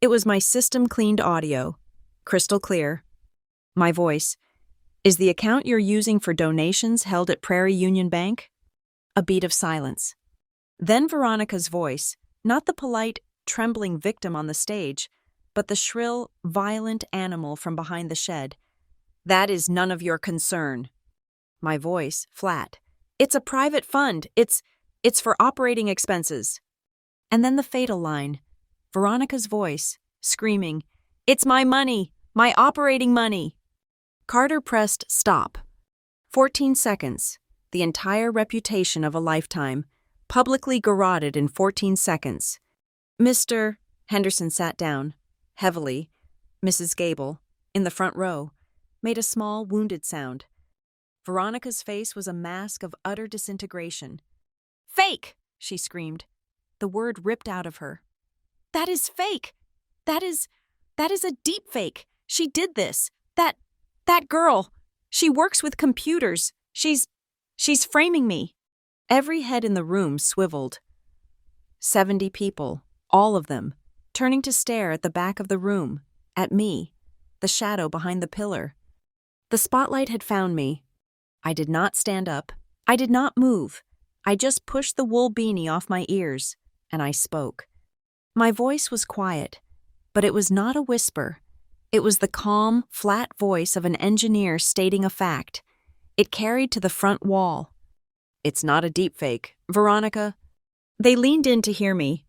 It was my system-cleaned audio, crystal clear. My voice. Is the account you're using for donations held at Prairie Union Bank? A beat of silence. Then Veronica's voice, not the polite, trembling victim on the stage, but the shrill, violent animal from behind the shed. That is none of your concern. My voice, flat. It's a private fund. It's for operating expenses. And then the fatal line. Veronica's voice, screaming, It's my money! My operating money! Carter pressed stop. 14 seconds. The entire reputation of a lifetime, publicly garroted in 14 seconds. Mr. Henderson sat down, heavily. Mrs. Gable, in the front row, made a small, wounded sound. Veronica's face was a mask of utter disintegration. Fake! She screamed. The word ripped out of her. That is fake! That is a deep fake! She did this! That girl! She works with computers! She's framing me! Every head in the room swiveled. 70 people, all of them, turning to stare at the back of the room, at me, the shadow behind the pillar. The spotlight had found me. I did not stand up. I did not move. I just pushed the wool beanie off my ears, and I spoke. My voice was quiet, but it was not a whisper. It was the calm, flat voice of an engineer stating a fact. It carried to the front wall. It's not a deepfake, Veronica. They leaned in to hear me.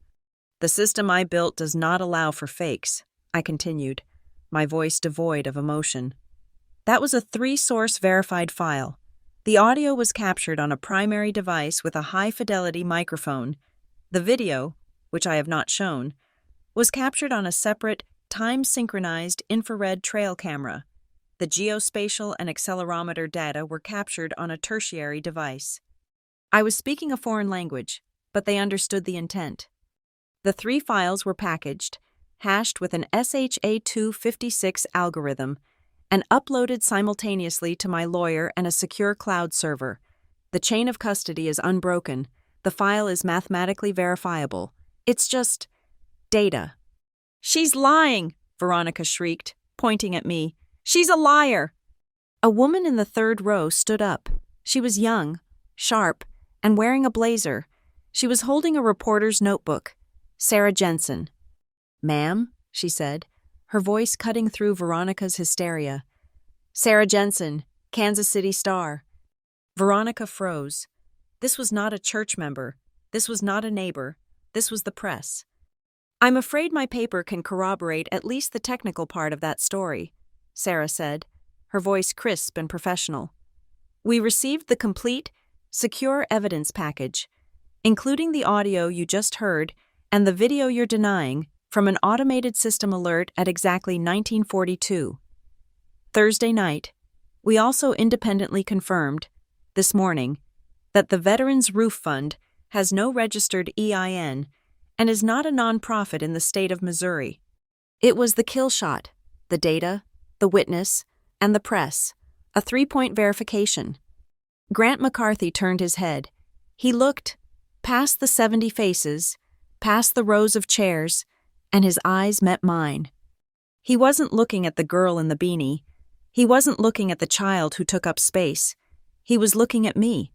The system I built does not allow for fakes, I continued, my voice devoid of emotion. That was a 3-source verified file. The audio was captured on a primary device with a high-fidelity microphone. The video, which I have not shown, was captured on a separate, time-synchronized infrared trail camera. The geospatial and accelerometer data were captured on a tertiary device. I was speaking a foreign language, but they understood the intent. The 3 files were packaged, hashed with an SHA-256 algorithm, and uploaded simultaneously to my lawyer and a secure cloud server. The chain of custody is unbroken. The file is mathematically verifiable. It's just data. "She's lying!" Veronica shrieked, pointing at me. "She's a liar!" A woman in the 3rd row stood up. She was young, sharp, and wearing a blazer. She was holding a reporter's notebook. Sarah Jensen. "Ma'am," she said, her voice cutting through Veronica's hysteria. "Sarah Jensen, Kansas City Star." Veronica froze. This was not a church member. This was not a neighbor. This was the press. "I'm afraid my paper can corroborate at least the technical part of that story," Sarah said, her voice crisp and professional. "We received the complete, secure evidence package, including the audio you just heard and the video you're denying, from an automated system alert at exactly 1942. Thursday night, we also independently confirmed, this morning, that the Veterans Roof Fund has no registered EIN and is not a nonprofit in the state of Missouri. It was the kill shot, the data, the witness, and the press, a 3-point verification." Grant McCarthy turned his head. He looked, past the 70 faces, past the rows of chairs, and his eyes met mine. He wasn't looking at the girl in the beanie. He wasn't looking at the child who took up space. He was looking at me.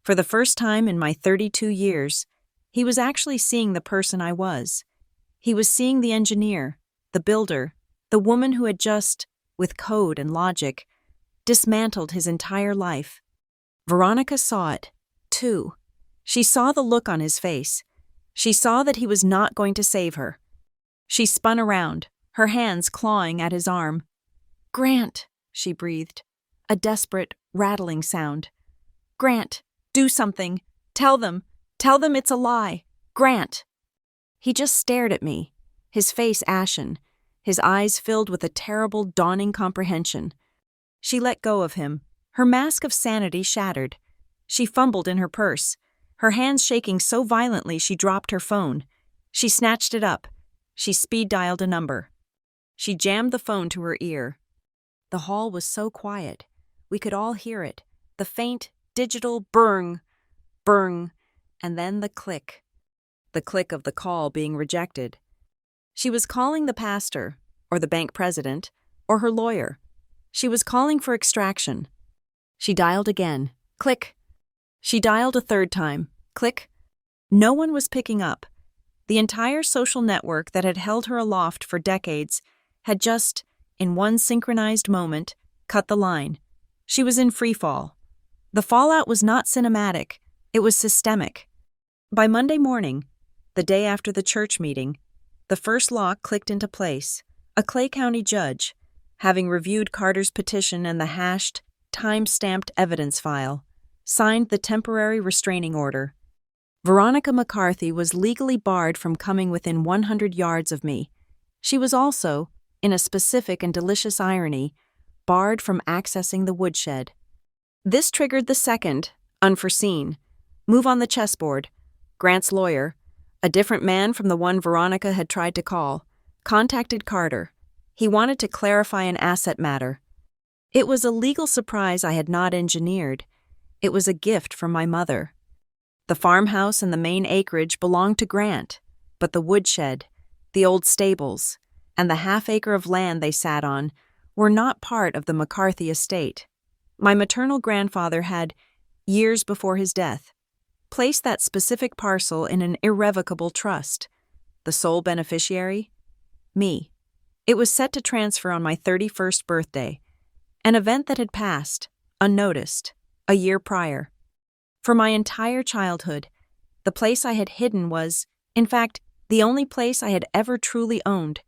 For the first time in my 32 years, he was actually seeing the person I was. He was seeing the engineer, the builder, the woman who had just, with code and logic, dismantled his entire life. Veronica saw it, too. She saw the look on his face. She saw that he was not going to save her. She spun around, her hands clawing at his arm. "Grant," she breathed, a desperate, rattling sound. "Grant, do something. Tell them it's a lie. Grant." He just stared at me, his face ashen, his eyes filled with a terrible, dawning comprehension. She let go of him, her mask of sanity shattered. She fumbled in her purse, her hands shaking so violently she dropped her phone. She snatched it up. She speed-dialed a number. She jammed the phone to her ear. The hall was so quiet. We could all hear it, the faint, digital burng, burng, and then the click of the call being rejected. She was calling the pastor, or the bank president, or her lawyer. She was calling for extraction. She dialed again. Click. She dialed a 3rd time. Click. No one was picking up. The entire social network that had held her aloft for decades had just, in one synchronized moment, cut the line. She was in freefall. The fallout was not cinematic. It was systemic. By Monday morning, the day after the church meeting, the first lock clicked into place. A Clay County judge, having reviewed Carter's petition and the hashed, time-stamped evidence file, signed the temporary restraining order. Veronica McCarthy was legally barred from coming within 100 yards of me. She was also, in a specific and delicious irony, barred from accessing the woodshed. This triggered the second, unforeseen, move on the chessboard. Grant's lawyer, a different man from the one Veronica had tried to call, contacted Carter. He wanted to clarify an asset matter. It was a legal surprise I had not engineered. It was a gift from my mother. The farmhouse and the main acreage belonged to Grant, but the woodshed, the old stables, and the half-acre of land they sat on were not part of the McCarthy estate. My maternal grandfather had, years before his death, placed that specific parcel in an irrevocable trust. The sole beneficiary? Me. It was set to transfer on my 31st birthday, an event that had passed, unnoticed, a year prior. For my entire childhood, the place I had hidden was, in fact, the only place I had ever truly owned.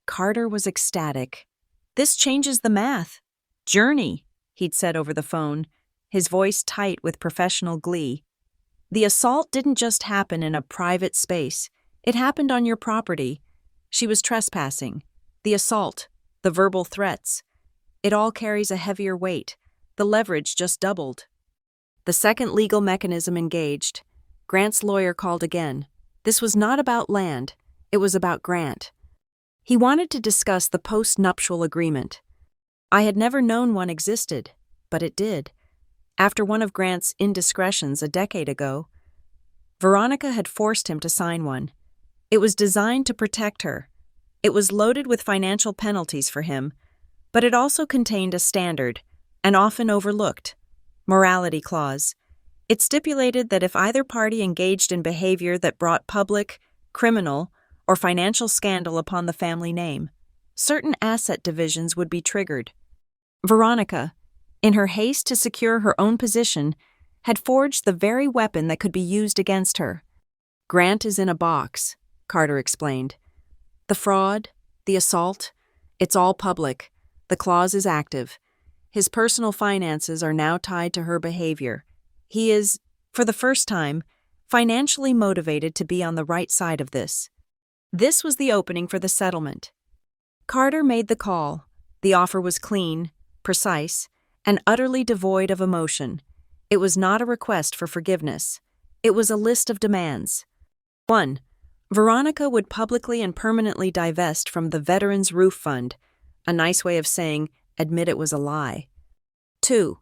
Carter was ecstatic. "This changes the math," Journey, he'd said over the phone, his voice tight with professional glee. The assault didn't just happen in a private space. It happened on your property. She was trespassing. The assault, the verbal threats. It all carries a heavier weight. The leverage just doubled. The second legal mechanism engaged. Grant's lawyer called again. This was not about land. It was about Grant. He wanted to discuss the post-nuptial agreement. I had never known one existed, but it did. After one of Grant's indiscretions a decade ago, Veronica had forced him to sign one. It was designed to protect her. It was loaded with financial penalties for him, but it also contained a standard, and often overlooked, morality clause. It stipulated that if either party engaged in behavior that brought public, criminal, or financial scandal upon the family name, certain asset divisions would be triggered. Veronica, in her haste to secure her own position, had forged the very weapon that could be used against her. Grant is in a box, Carter explained. The fraud, the assault, it's all public. The clause is active. His personal finances are now tied to her behavior. He is, for the first time, financially motivated to be on the right side of this. This was the opening for the settlement. Carter made the call. The offer was clean, precise, and utterly devoid of emotion. It was not a request for forgiveness. It was a list of demands. 1. Veronica would publicly and permanently divest from the Veterans Roof Fund, a nice way of saying, admit it was a lie. 2.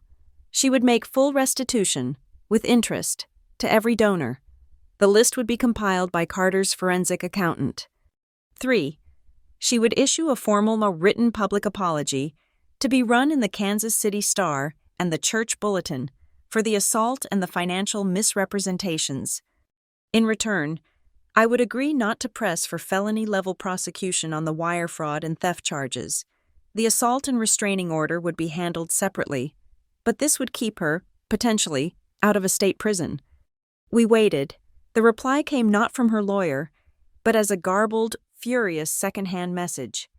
She would make full restitution, with interest, to every donor. The list would be compiled by Carter's forensic accountant. 3. She would issue a formal written public apology to be run in the Kansas City Star and the Church Bulletin for the assault and the financial misrepresentations. In return, I would agree not to press for felony-level prosecution on the wire fraud and theft charges. The assault and restraining order would be handled separately, but this would keep her, potentially, out of a state prison. We waited. The reply came not from her lawyer, but as a garbled, furious second-hand message.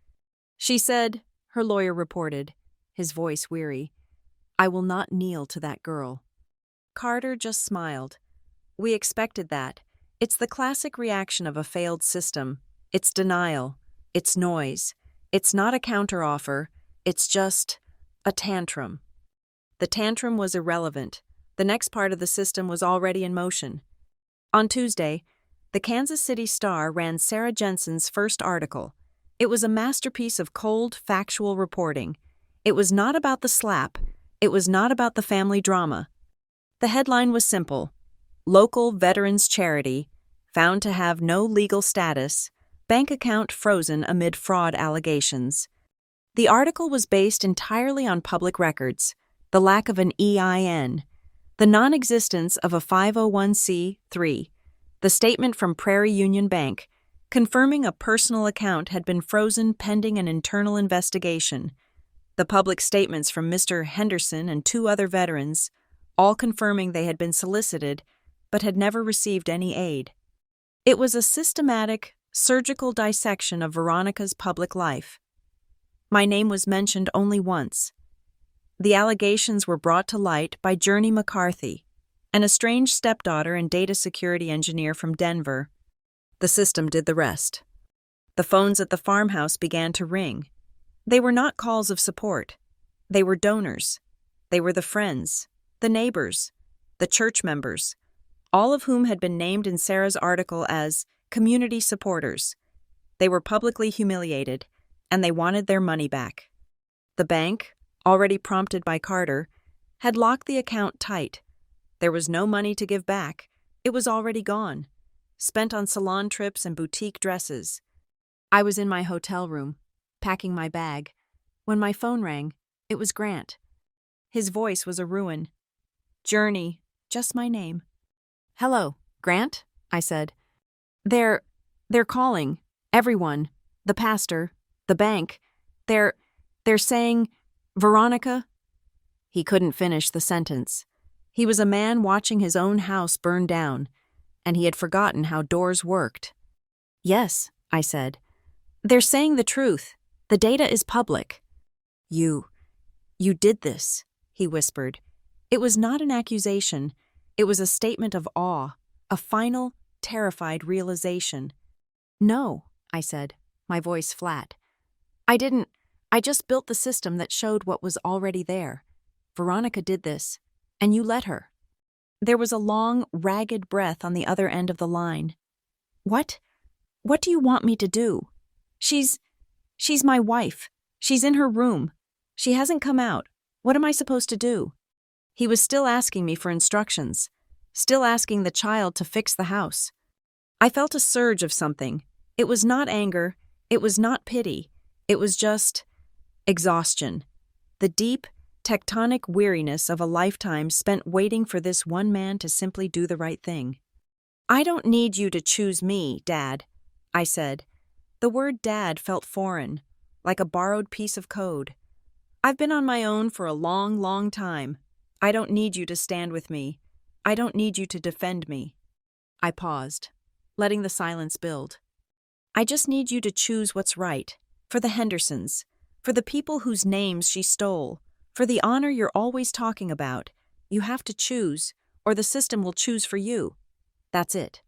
She said, her lawyer reported, his voice weary, I will not kneel to that girl. Carter just smiled. We expected that. It's the classic reaction of a failed system. It's denial. It's noise. It's not a counteroffer. It's just a tantrum. The tantrum was irrelevant. The next part of the system was already in motion. On Tuesday, the Kansas City Star ran Sarah Jensen's first article. It was a masterpiece of cold, factual reporting. It was not about the slap. It was not about the family drama. The headline was simple. Local Veterans Charity, found to have no legal status, bank account frozen amid fraud allegations. The article was based entirely on public records, the lack of an EIN, the non-existence of a 501c3, the statement from Prairie Union Bank confirming a personal account had been frozen pending an internal investigation, the public statements from Mr. Henderson and 2 other veterans, all confirming they had been solicited but had never received any aid. It was a systematic, surgical dissection of Veronica's public life. My name was mentioned only once. The allegations were brought to light by Journey McCarthy, an estranged stepdaughter and data security engineer from Denver. The system did the rest. The phones at the farmhouse began to ring. They were not calls of support. They were donors. They were the friends, the neighbors, the church members, all of whom had been named in Sarah's article as community supporters. They were publicly humiliated, and they wanted their money back. The bank, already prompted by Carter, had locked the account tight. There was no money to give back. It was already gone, spent on salon trips and boutique dresses. I was in my hotel room, packing my bag. When my phone rang, it was Grant. His voice was a ruin. Journey, just my name. Hello, Grant, I said. They're calling. Everyone. The pastor. The bank. They're saying, Veronica? He couldn't finish the sentence. He was a man watching his own house burn down, and he had forgotten how doors worked. Yes, I said. They're saying the truth. The data is public. You "You did this," he whispered. It was not an accusation. It was a statement of awe, a final, terrified realization. "No," I said, my voice flat. "I didn't. I just built the system that showed what was already there. Veronica did this, and you let her." There was a long, ragged breath on the other end of the line. "What? What do you want me to do? She's my wife. She's in her room. She hasn't come out. What am I supposed to do?" He was still asking me for instructions, still asking the child to fix the house. I felt a surge of something. It was not anger. It was not pity. It was just exhaustion. The deep, tectonic weariness of a lifetime spent waiting for this one man to simply do the right thing. "I don't need you to choose me, Dad," I said. The word dad felt foreign, like a borrowed piece of code. "I've been on my own for a long, long time. I don't need you to stand with me. I don't need you to defend me." I paused, letting the silence build. "I just need you to choose what's right, for the Hendersons, for the people whose names she stole, for the honor you're always talking about. You have to choose, or the system will choose for you. That's it."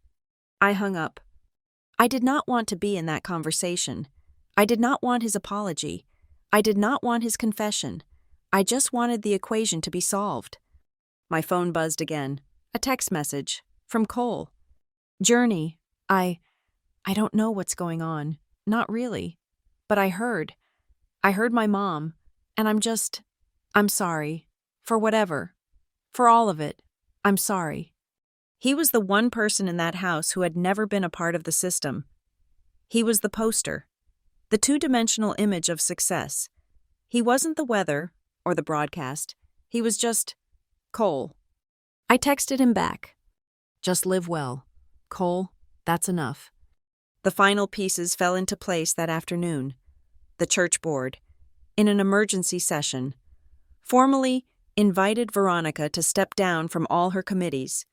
I hung up. I did not want to be in that conversation. I did not want his apology. I did not want his confession. I just wanted the equation to be solved. My phone buzzed again. A text message from Cole. "Journey, I don't know what's going on. Not really. But I heard my mom, and I'm sorry. For whatever. For all of it. I'm sorry." He was the one person in that house who had never been a part of the system. He was the poster, the two-dimensional image of success. He wasn't the weather or the broadcast. He was just Cole. I texted him back. "Just live well. Cole, that's enough." The final pieces fell into place that afternoon. The church board, in an emergency session, formally invited Veronica to step down from all her committees.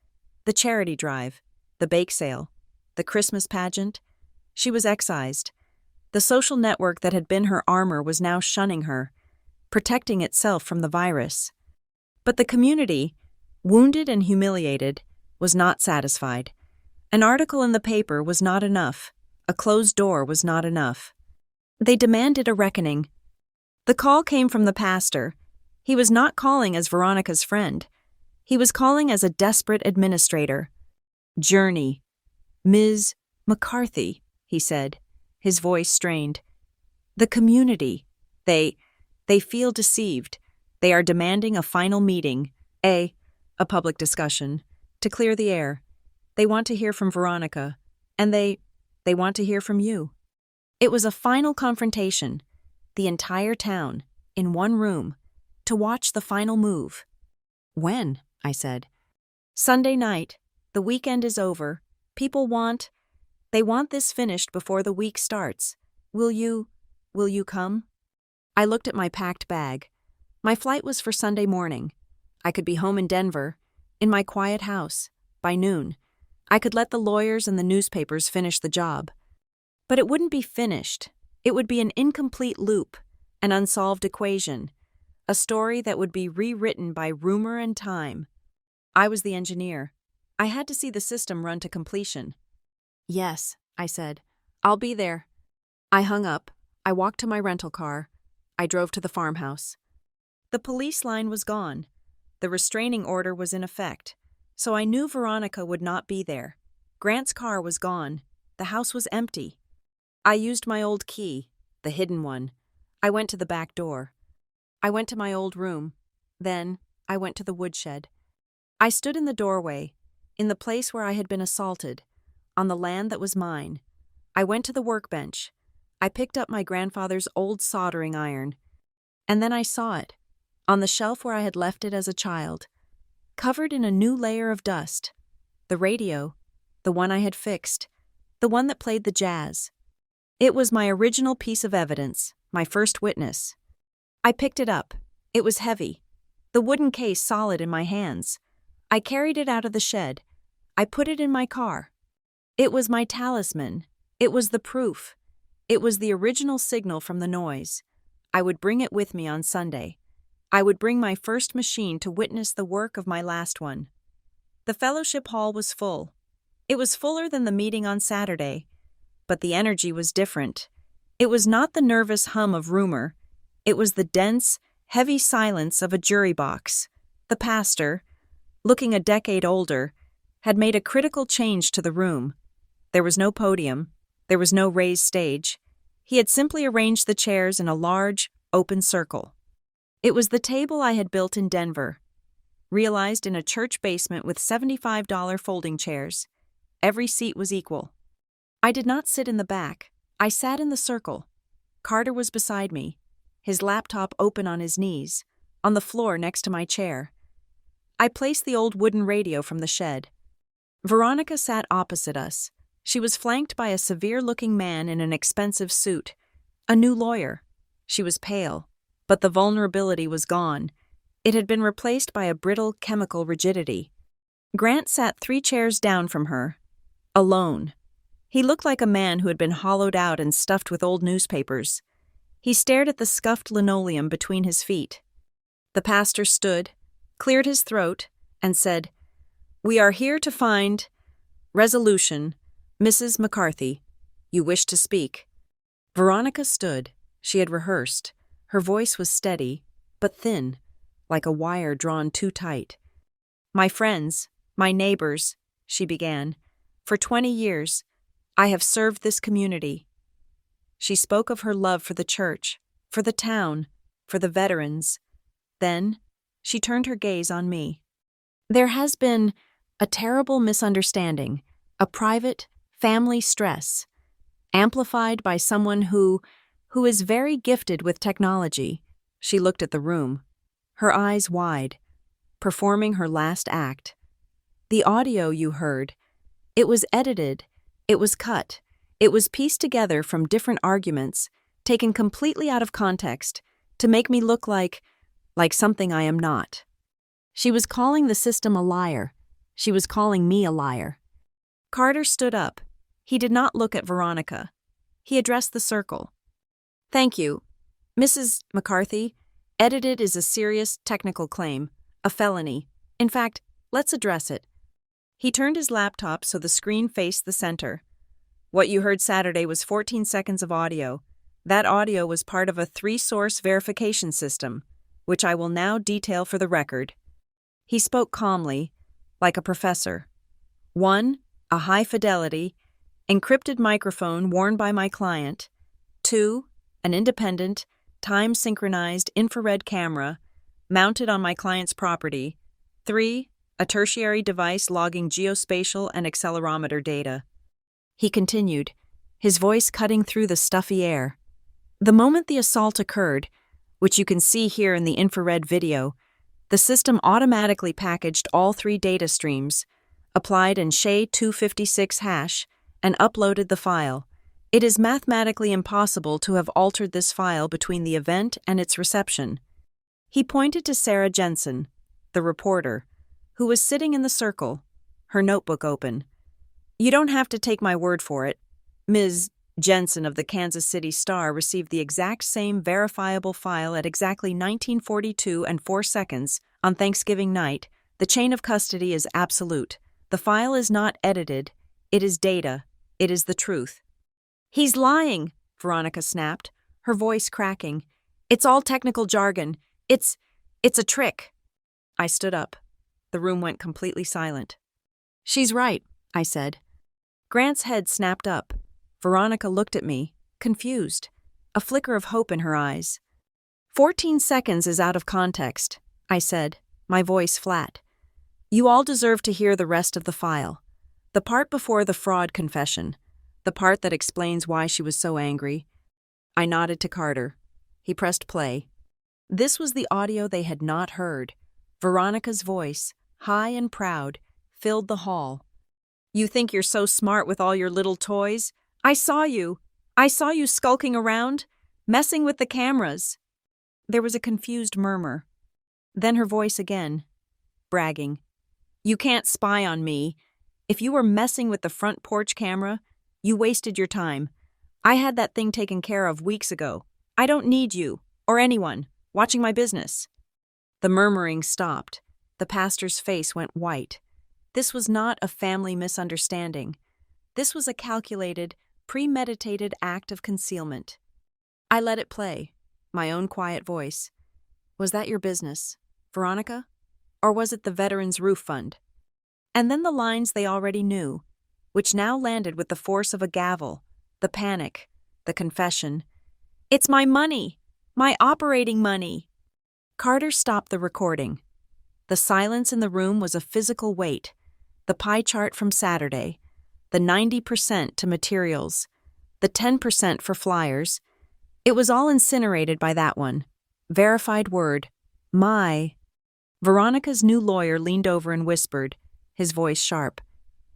The charity drive, the bake sale, the Christmas pageant. She was excised. The social network that had been her armor was now shunning her, protecting itself from the virus. But the community, wounded and humiliated, was not satisfied. An article in the paper was not enough. A closed door was not enough. They demanded a reckoning. The call came from the pastor. He was not calling as Veronica's friend. He was calling as a desperate administrator. "Journey. Ms. McCarthy," he said, his voice strained. "The community. They feel deceived. They are demanding a final meeting, a public discussion, to clear the air. They want to hear from Veronica, and they want to hear from you." It was a final confrontation. The entire town, in one room, to watch the final move. "When?" I said. "Sunday night. The weekend is over. People want this finished before the week starts. Will you come?" I looked at my packed bag. My flight was for Sunday morning. I could be home in Denver, in my quiet house, by noon. I could let the lawyers and the newspapers finish the job. But it wouldn't be finished. It would be an incomplete loop, an unsolved equation, a story that would be rewritten by rumor and time. I was the engineer. I had to see the system run to completion. "Yes," I said. "I'll be there." I hung up. I walked to my rental car. I drove to the farmhouse. The police line was gone. The restraining order was in effect, so I knew Veronica would not be there. Grant's car was gone. The house was empty. I used my old key, the hidden one. I went to the back door. I went to my old room. Then I went to the woodshed. I stood in the doorway, in the place where I had been assaulted, on the land that was mine. I went to the workbench. I picked up my grandfather's old soldering iron. And then I saw it, on the shelf where I had left it as a child, covered in a new layer of dust. The radio, the one I had fixed, the one that played the jazz. It was my original piece of evidence, my first witness. I picked it up. It was heavy, the wooden case solid in my hands. I carried it out of the shed. I put it in my car. It was my talisman. It was the proof. It was the original signal from the noise. I would bring it with me on Sunday. I would bring my first machine to witness the work of my last one. The fellowship hall was full. It was fuller than the meeting on Saturday, but the energy was different. It was not the nervous hum of rumor. It was the dense, heavy silence of a jury box. The pastor, looking a decade older, had made a critical change to the room. There was no podium. There was no raised stage. He had simply arranged the chairs in a large, open circle. It was the table I had built in Denver, realized in a church basement with $75 folding chairs. Every seat was equal. I did not sit in the back. I sat in the circle. Carter was beside me, his laptop open on his knees, on the floor next to my chair. I placed the old wooden radio from the shed. Veronica sat opposite us. She was flanked by a severe-looking man in an expensive suit, a new lawyer. She was pale, but the vulnerability was gone. It had been replaced by a brittle chemical rigidity. Grant sat 3 chairs down from her, alone. He looked like a man who had been hollowed out and stuffed with old newspapers. He stared at the scuffed linoleum between his feet. The pastor stood, cleared his throat, and said, "We are here to find resolution. Mrs. McCarthy, you wish to speak." Veronica stood. She had rehearsed. Her voice was steady, but thin, like a wire drawn too tight. "My friends, my neighbors," she began, "for 20 years, I have served this community." She spoke of her love for the church, for the town, for the veterans. Then, she turned her gaze on me. "There has been a terrible misunderstanding, a private, family stress, amplified by someone who is very gifted with technology." She looked at the room, her eyes wide, performing her last act. "The audio you heard, it was edited, it was cut, it was pieced together from different arguments, taken completely out of context, to make me look like something I am not." She was calling the system a liar. She was calling me a liar. Carter stood up. He did not look at Veronica. He addressed the circle. "Thank you. Mrs. McCarthy, edited is a serious technical claim, a felony. In fact, let's address it." He turned his laptop so the screen faced the center. "What you heard Saturday was 14 seconds of audio. That audio was part of a 3-source verification system, which I will now detail for the record." He spoke calmly, like a professor. 1, a high-fidelity, encrypted microphone worn by my client. 2, an independent, time-synchronized infrared camera mounted on my client's property. 3, a tertiary device logging geospatial and accelerometer data. He continued, his voice cutting through the stuffy air. "The moment the assault occurred, which you can see here in the infrared video, the system automatically packaged all 3 data streams, applied an SHA-256 hash, and uploaded the file. It is mathematically impossible to have altered this file between the event and its reception." He pointed to Sarah Jensen, the reporter, who was sitting in the circle, her notebook open. "You don't have to take my word for it. Ms. Jensen of the Kansas City Star received the exact same verifiable file at exactly 19:42 and 4 seconds on Thanksgiving night. The chain of custody is absolute. The file is not edited. It is data. It is the truth." "He's lying," Veronica snapped, her voice cracking. "It's all technical jargon. It's a trick." I stood up. The room went completely silent. "She's right," I said. Grant's head snapped up. Veronica looked at me, confused, a flicker of hope in her eyes. 14 seconds is out of context," I said, my voice flat. "You all deserve to hear the rest of the file. The part before the fraud confession. The part that explains why she was so angry." I nodded to Carter. He pressed play. This was the audio they had not heard. Veronica's voice, high and proud, filled the hall. "You think you're so smart with all your little toys? I saw you. I saw you skulking around, messing with the cameras." There was a confused murmur. Then her voice again, bragging. "You can't spy on me. If you were messing with the front porch camera, you wasted your time. I had that thing taken care of weeks ago. I don't need you, or anyone, watching my business." The murmuring stopped. The pastor's face went white. This was not a family misunderstanding. This was a calculated, premeditated act of concealment. I let it play, my own quiet voice. Was that your business, Veronica? Or was it the Veterans Roof Fund? And then the lines they already knew, which now landed with the force of a gavel, the panic, the confession. It's my money! My operating money! Carter stopped the recording. The silence in the room was a physical weight. The pie chart from Saturday, the 90% to materials, the 10% for flyers. It was all incinerated by that one. Verified word. My. Veronica's new lawyer leaned over and whispered, his voice sharp.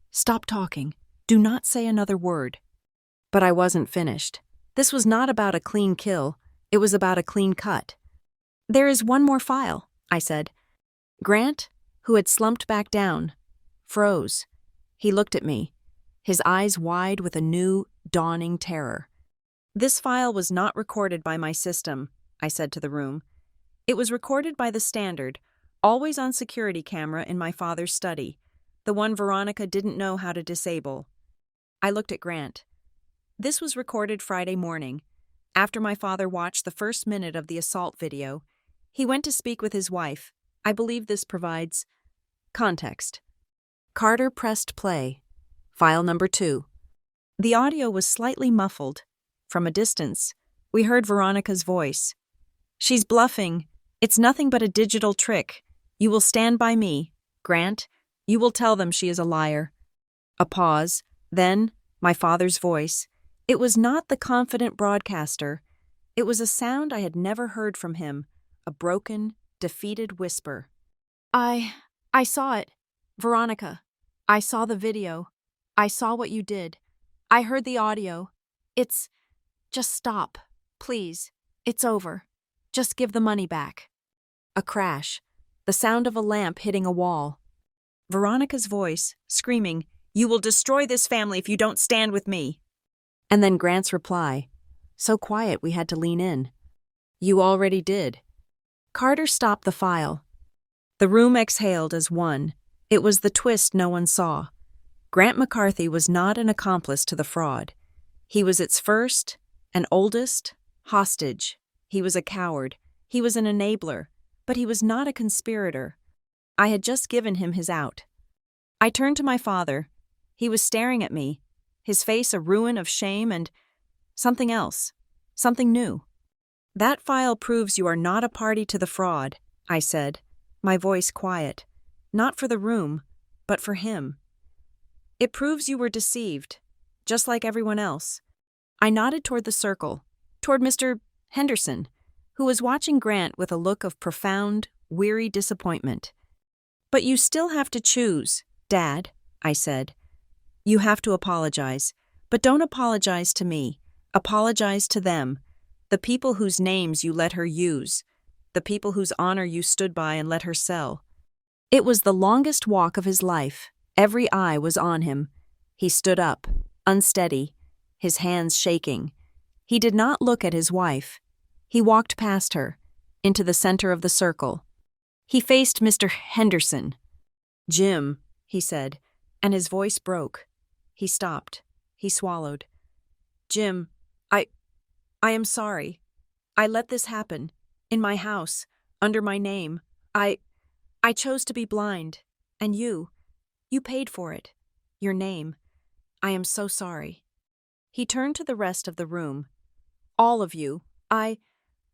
Stop talking. Do not say another word. But I wasn't finished. This was not about a clean kill. It was about a clean cut. There is one more file, I said. Grant, who had slumped back down, froze. He looked at me, his eyes wide with a new, dawning terror. This file was not recorded by my system, I said to the room. It was recorded by the standard, always on security camera in my father's study, the one Veronica didn't know how to disable. I looked at Grant. This was recorded Friday morning. After my father watched the first minute of the assault video, he went to speak with his wife. I believe this provides context. Carter pressed play. File number 2. The audio was slightly muffled. From a distance, we heard Veronica's voice. She's bluffing. It's nothing but a digital trick. You will stand by me, Grant. You will tell them she is a liar. A pause. Then, my father's voice. It was not the confident broadcaster. It was a sound I had never heard from him, a broken, defeated whisper. I saw it. Veronica, I saw the video. I saw what you did. I heard the audio. Just stop, please. It's over. Just give the money back. A crash. The sound of a lamp hitting a wall. Veronica's voice, screaming, You will destroy this family if you don't stand with me. And then Grant's reply, so quiet we had to lean in. You already did. Carter stopped the file. The room exhaled as one. It was the twist no one saw. Grant McCarthy was not an accomplice to the fraud. He was its first and oldest hostage. He was a coward. He was an enabler. But he was not a conspirator. I had just given him his out. I turned to my father. He was staring at me, his face a ruin of shame and something else, something new. That file proves you are not a party to the fraud, I said, my voice quiet, not for the room, but for him. It proves you were deceived, just like everyone else. I nodded toward the circle, toward Mr. Henderson, who was watching Grant with a look of profound, weary disappointment. But you still have to choose, Dad, I said. You have to apologize, but don't apologize to me. Apologize to them, the people whose names you let her use, the people whose honor you stood by and let her sell. It was the longest walk of his life. Every eye was on him. He stood up, unsteady, his hands shaking. He did not look at his wife. He walked past her, into the center of the circle. He faced Mr. Henderson. Jim, he said, and his voice broke. He stopped. He swallowed. Jim, I am sorry. I let this happen. In my house, under my name. I chose to be blind. And you paid for it. Your name. I am so sorry. He turned to the rest of the room. All of you. I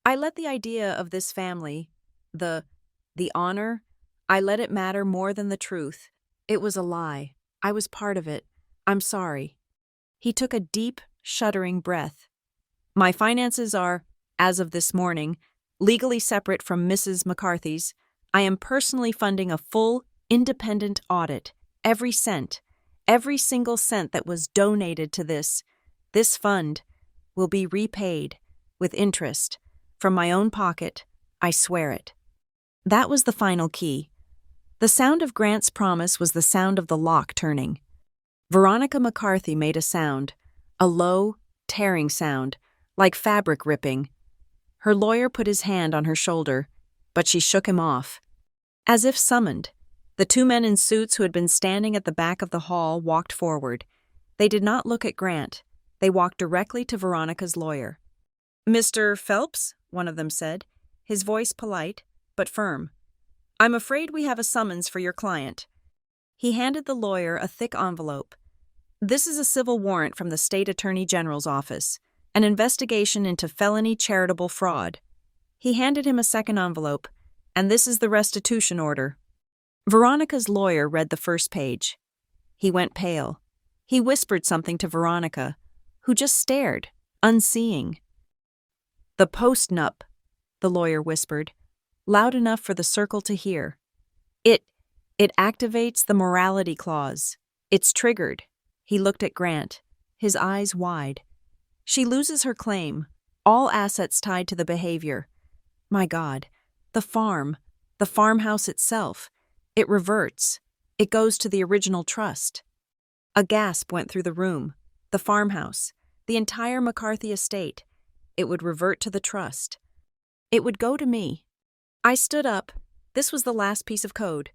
let the idea of this family, the honor, I let it matter more than the truth. It was a lie. I was part of it. I'm sorry. He took a deep, shuddering breath. My finances are, as of this morning, legally separate from Mrs. McCarthy's. I am personally funding a full, independent audit. Every cent, every single cent that was donated to this fund will be repaid with interest from my own pocket. I swear it. That was the final key. The sound of Grant's promise was the sound of the lock turning. Veronica McCarthy made a sound, a low, tearing sound, like fabric ripping. Her lawyer put his hand on her shoulder. but she shook him off. As if summoned, the two men in suits who had been standing at the back of the hall walked forward. They did not look at Grant. They walked directly to Veronica's lawyer. "Mr. Phelps," one of them said, his voice polite but firm. "I'm afraid we have a summons for your client." He handed the lawyer a thick envelope. "This is a civil warrant from the State Attorney General's office, an investigation into felony charitable fraud." He handed him a second envelope, "And this is the restitution order." Veronica's lawyer read the first page. He went pale. He whispered something to Veronica, who just stared, unseeing. "The post-nup," the lawyer whispered, loud enough for the circle to hear. It activates the morality clause. It's triggered." He looked at Grant, his eyes wide. "She loses her claim, all assets tied to the behavior. My God, the farmhouse itself, it reverts. It goes to the original trust." A gasp went through the room. The farmhouse, the entire McCarthy estate, it would revert to the trust. It would go to me. I stood up. This was the last piece of code.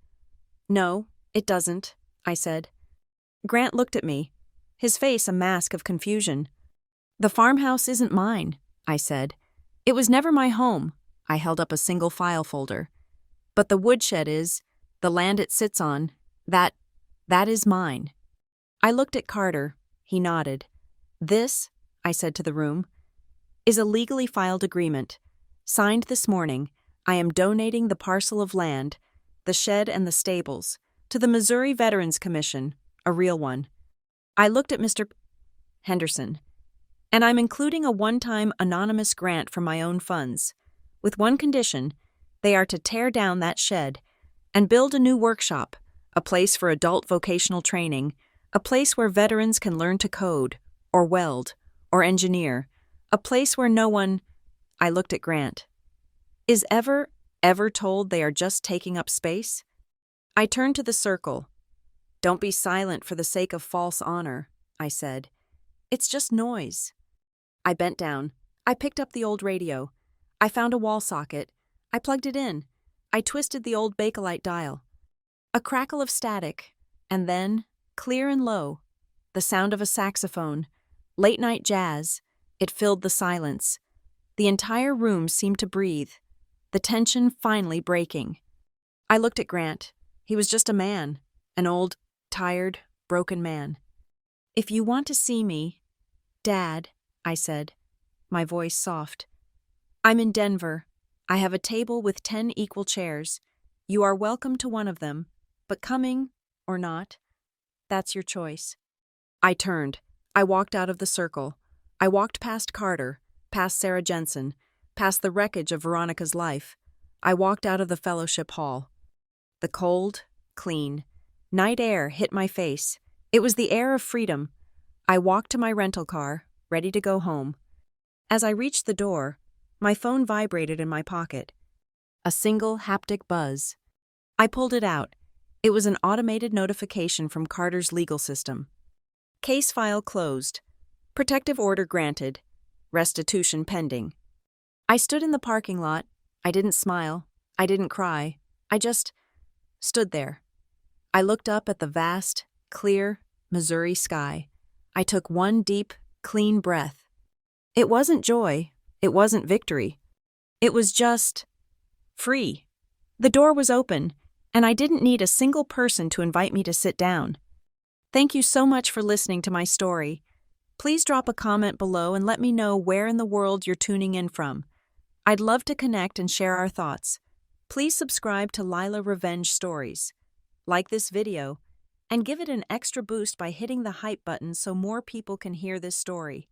"No, it doesn't," I said. Grant looked at me, his face a mask of confusion. "The farmhouse isn't mine," I said. "It was never my home." I held up a single file folder. "But the woodshed is, the land it sits on, that is mine." I looked at Carter. He nodded. "This," I said to the room, "is a legally filed agreement. Signed this morning, I am donating the parcel of land, the shed and the stables, to the Missouri Veterans Commission, a real one." I looked at Mr. Henderson. "And I'm including a one-time anonymous grant from my own funds. With one condition, they are to tear down that shed and build a new workshop, a place for adult vocational training, a place where veterans can learn to code, or weld, or engineer, a place where no one," I looked at Grant, "is ever told they are just taking up space." I turned to the circle. "Don't be silent for the sake of false honor," I said. "It's just noise." I bent down. I picked up the old radio. I found a wall socket. I plugged it in. I twisted the old Bakelite dial. A crackle of static, and then, clear and low, the sound of a saxophone, late-night jazz. It filled the silence. The entire room seemed to breathe, the tension finally breaking. I looked at Grant. He was just a man, an old, tired, broken man. "If you want to see me, Dad," I said, my voice soft, "I'm in Denver. I have a table with 10 equal chairs. You are welcome to one of them, but coming or not, that's your choice." I turned. I walked out of the circle. I walked past Carter, past Sarah Jensen, past the wreckage of Veronica's life. I walked out of the fellowship hall. The cold, clean, night air hit my face. It was the air of freedom. I walked to my rental car, ready to go home. As I reached the door, my phone vibrated in my pocket. A single haptic buzz. I pulled it out. It was an automated notification from Carter's legal system. Case file closed. Protective order granted. Restitution pending. I stood in the parking lot. I didn't smile. I didn't cry. I just stood there. I looked up at the vast, clear Missouri sky. I took one deep, clean breath. It wasn't joy. It wasn't victory. It was just free. The door was open, and I didn't need a single person to invite me to sit down. Thank you so much for listening to my story. Please drop a comment below and let me know where in the world you're tuning in from. I'd love to connect and share our thoughts. Please subscribe to Lila Revenge Stories. Like this video, and give it an extra boost by hitting the hype button so more people can hear this story.